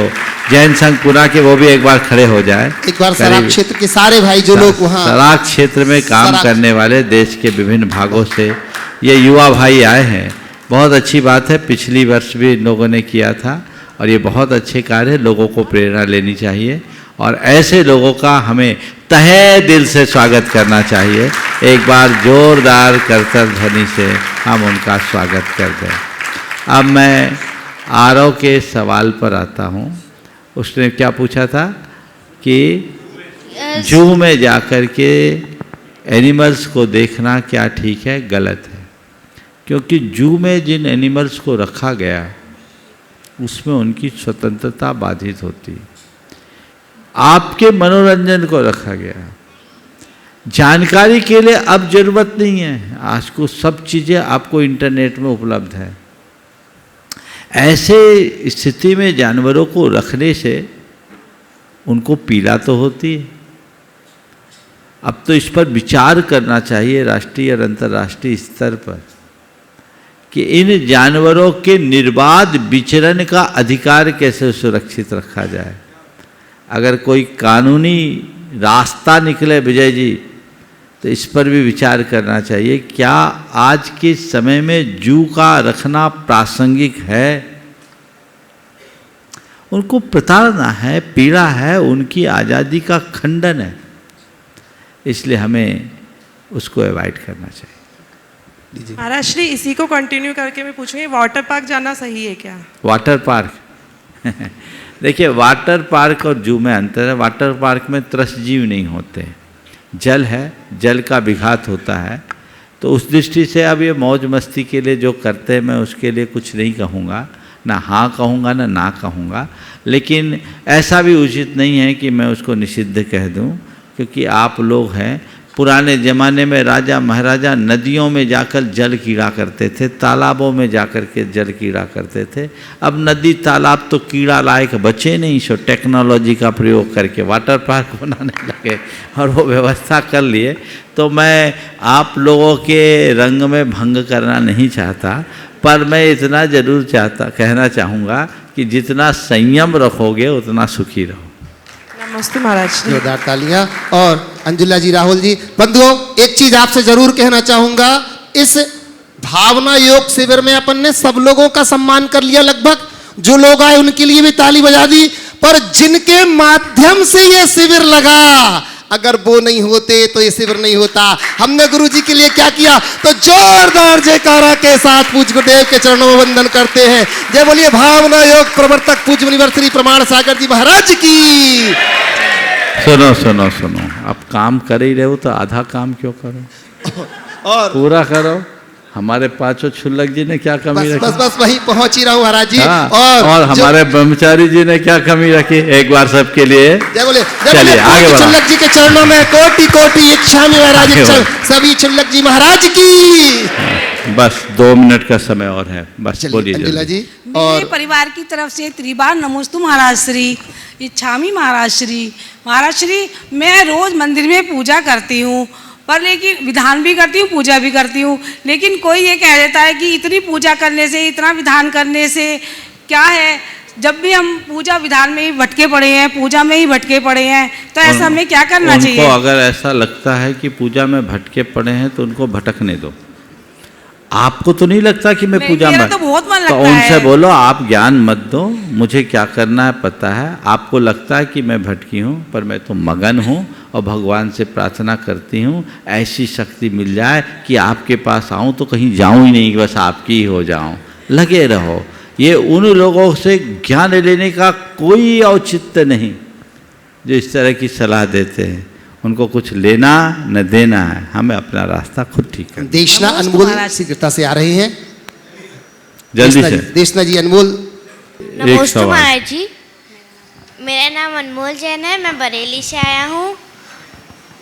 जैन संघ पुरा के वो भी एक बार खड़े हो जाए। एक बार सराक क्षेत्र के सारे भाई जो लोग वहाँ सराक क्षेत्र में काम करने वाले देश के विभिन्न भागों से ये युवा भाई आए हैं, बहुत अच्छी बात है। पिछली वर्ष भी इन लोगों ने किया था और ये बहुत अच्छे कार्य है। लोगों को प्रेरणा लेनी चाहिए और ऐसे लोगों का हमें तहे दिल से स्वागत करना चाहिए। एक बार जोरदार करतल ध्वनि से हम उनका स्वागत कर दें। अब मैं आरव के सवाल पर आता हूँ। उसने क्या पूछा था कि जू में जाकर के एनिमल्स को देखना क्या ठीक है, गलत है। क्योंकि जू में जिन एनिमल्स को रखा गया उसमें उनकी स्वतंत्रता बाधित होती। आपके मनोरंजन को रखा गया, जानकारी के लिए अब जरूरत नहीं है। आज को सब चीज़ें आपको इंटरनेट में उपलब्ध है। ऐसे स्थिति में जानवरों को रखने से उनको पीड़ा तो होती है। अब तो इस पर विचार करना चाहिए राष्ट्रीय और अंतर्राष्ट्रीय स्तर पर कि इन जानवरों के निर्बाध विचरण का अधिकार कैसे सुरक्षित रखा जाए। अगर कोई कानूनी रास्ता निकले विजय जी, तो इस पर भी विचार करना चाहिए। क्या आज के समय में जू का रखना प्रासंगिक है? उनको प्रताड़ना है, पीड़ा है, उनकी आज़ादी का खंडन है। इसलिए हमें उसको अवॉइड करना चाहिए। महाराज श्री, इसी को कंटिन्यू करके मैं पूछूंगी, वाटर पार्क जाना सही है क्या? वाटर पार्क देखिए, वाटर पार्क और जू में अंतर है। वाटर पार्क में त्रस्त-जीव नहीं होते, जल है, जल का विघात होता है। तो उस दृष्टि से अब ये मौज मस्ती के लिए जो करते हैं, मैं उसके लिए कुछ नहीं कहूँगा, ना हाँ कहूँगा ना कहूँगा। लेकिन ऐसा भी उचित नहीं है कि मैं उसको निषिद्ध कह दूँ, क्योंकि आप लोग हैं। पुराने ज़माने में राजा महाराजा नदियों में जाकर जल कीड़ा करते थे, तालाबों में जाकर के जल कीड़ा करते थे। अब नदी तालाब तो कीड़ा लायक बचे नहीं, सो टेक्नोलॉजी का प्रयोग करके वाटर पार्क बनाने लगे और वो व्यवस्था कर लिए। तो मैं आप लोगों के रंग में भंग करना नहीं चाहता, पर मैं इतना ज़रूर कहना चाहूँगा कि जितना संयम रखोगे उतना सुखी रहो। नमस्ते महाराज। जोरदार तालियां। और अंजुला जी, राहुल जी, बंधुओं, एक चीज आपसे जरूर कहना चाहूंगा। इस भावना योग शिविर में अपन ने सब लोगों का सम्मान कर लिया। लगभग जो लोग आए उनके लिए भी ताली बजा दी, पर जिनके माध्यम से ये शिविर लगा, अगर वो नहीं होते तो ये शिविर नहीं होता। हमने गुरु जी के लिए क्या किया, तो जोरदार जयकारा के साथ पूज्य गुरुदेव के चरणों में वंदन करते हैं। जय बोलिए भावना योग प्रवर्तक पूज्य मुनिवर श्री प्रमाण सागर जी महाराज की। सुनो सुनो सुनो, अब काम कर ही रहे हो तो आधा काम क्यों करो, और पूरा करो। हमारे पांचों क्षुल्लक जी ने क्या कमी रखी? बस वहीं पहुंच ही रहा हूं महाराज जी। हाँ, और हमारे ब्रह्मचारी जी ने क्या कमी रखी? एक बार सबके लिए जय बोले। चलिए आगे बढ़ो। क्षुल्लक जी के चरणों में कोटि कोटि इच्छामि महाराज, सभी क्षुल्लक जी महाराज की। बस 2 मिनट का समय और है, बस बोलिए अंजुला जी। मेरे परिवार की तरफ से त्रिबार नमोस्तु महाराज श्री, इच्छामि महाराज श्री। महाराज श्री, मैं रोज मंदिर में पूजा करती हूँ, पर लेकिन विधान भी करती हूँ, पूजा भी करती हूँ। लेकिन कोई ये कह देता है कि इतनी पूजा करने से, इतना विधान करने से क्या है? जब भी हम पूजा विधान में ही भटके पड़े हैं, पूजा में ही भटके पड़े हैं, तो ऐसा हमें क्या करना चाहिए? उनको अगर ऐसा लगता है कि पूजा में भटके पड़े हैं तो उनको भटकने दो। आपको तो नहीं लगता कि मैं पूजा में, तो बहुत मन तो लगता उनसे है। बोलो आप ज्ञान मत दो, मुझे क्या करना है पता है। आपको लगता है कि मैं भटकी हूँ, पर मैं तो मगन हूँ और भगवान से प्रार्थना करती हूँ ऐसी शक्ति मिल जाए कि आपके पास आऊँ तो कहीं जाऊँ ही नहीं, बस आपकी ही हो जाऊँ। लगे रहो। ये उन लोगों से ज्ञान लेने का कोई औचित्य नहीं जो इस तरह की सलाह देते हैं। उनको कुछ लेना न देना है, हमें अपना रास्ता खुद ठीक करना। देशना अनमोल शीघ्रता से आ रहे हैं, जल्दी से। देशना जी अनमोल। एक सवाल। महाराज जी, मेरा नाम अनमोल जैन है, मैं बरेली से आया हूँ।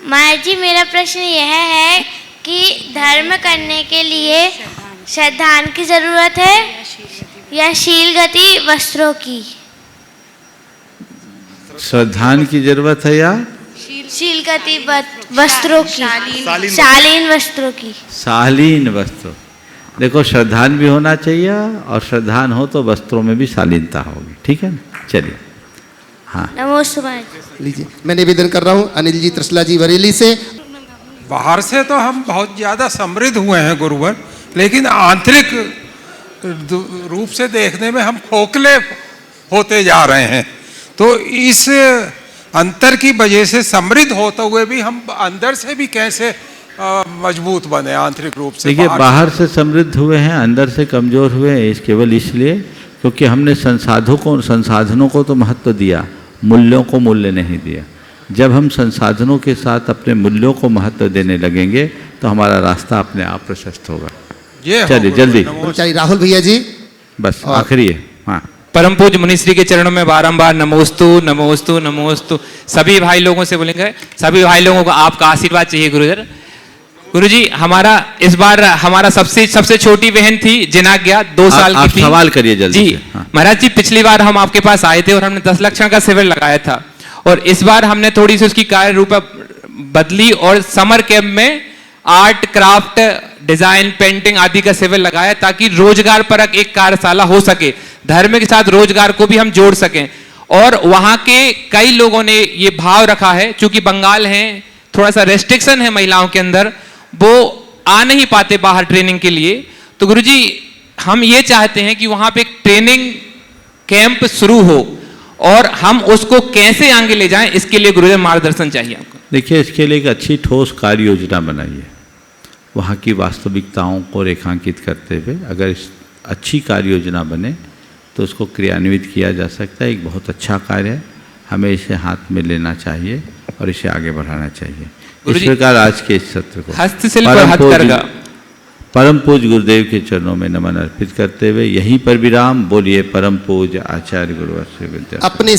महाराज जी, मेरा प्रश्न यह है कि धर्म करने के लिए श्रद्धान की जरूरत है या शील गति वस्त्रों की? श्रद्धान की जरूरत है या शील गति वस्त्रों की, शालीन वस्त्रों की। शालीन वस्त्र। देखो श्रद्धान भी होना चाहिए, और श्रद्धान हो तो वस्त्रों में भी शालीनता होगी। ठीक है ना, चलिए। हाँ नमोस्तु महाराज। लीजिए, मैं निवेदन कर रहा हूँ अनिल जी त्रिशला जी बरेली से। बाहर से तो हम बहुत ज़्यादा समृद्ध हुए हैं गुरुवर, लेकिन आंतरिक रूप से देखने में हम खोखले होते जा रहे हैं। तो इस अंतर की वजह से समृद्ध होते हुए भी हम अंदर से भी कैसे मजबूत बने आंतरिक रूप से? देखिए, बाहर से समृद्ध हुए हैं, अंदर से कमज़ोर हुए हैं, केवल इसलिए क्योंकि हमने संसाधनों को तो महत्व दिया, मूल्यों को मूल्य नहीं दिया। जब हम संसाधनों के साथ अपने मूल्यों को महत्व देने लगेंगे तो हमारा रास्ता अपने आप प्रशस्त होगा। चलिए जल्दी। चलिए राहुल भैया जी, बस आखिरी है। हाँ, परम पूज्य मुनिश्री के चरणों में बारंबार नमोस्तु नमोस्तु नमोस्तु। सभी भाई लोगों से बोलेंगे, सभी भाई लोगों को आपका आशीर्वाद चाहिए गुरुजर। गुरुजी, हमारा इस बार हमारा सबसे छोटी बहन थी जिनाज्ञा, 2 साल की थी। सवाल करिए जल्दी जी। महाराज जी, पिछली बार हम आपके पास आए थे और हमने 10 लक्षण का शिविर लगाया था, और इस बार हमने थोड़ी सी उसकी कार्य रूप बदली और समर कैंप में आर्ट क्राफ्ट डिजाइन पेंटिंग आदि का शिविर लगाया, ताकि रोजगार परक एक कार्यशाला हो सके, धर्म के साथ रोजगार को भी हम जोड़ सकें। और वहां के कई लोगों ने ये भाव रखा है, चूंकि बंगाल है, थोड़ा सा रेस्ट्रिक्शन है महिलाओं के अंदर, वो आ नहीं पाते बाहर ट्रेनिंग के लिए। तो गुरुजी, हम ये चाहते हैं कि वहां पे एक ट्रेनिंग कैंप शुरू हो, और हम उसको कैसे आगे ले जाएं, इसके लिए गुरुजी मार्गदर्शन चाहिए आपको। देखिए, इसके लिए एक अच्छी ठोस कार्य योजना बनाइए, वहाँ की वास्तविकताओं को रेखांकित करते हुए। अगर इस अच्छी कार्य योजना बने तो उसको क्रियान्वित किया जा सकता है। एक बहुत अच्छा कार्य है, हमें इसे हाथ में लेना चाहिए और इसे आगे बढ़ाना चाहिए। इस प्रकार आज के इस सत्र को हस्तशिल्प परम पूज्य गुरुदेव के चरणों में नमन अर्पित करते हुए यहीं पर विराम। बोलिए परम पूज्य आचार्य गुरुवर श्री विद्या। अपने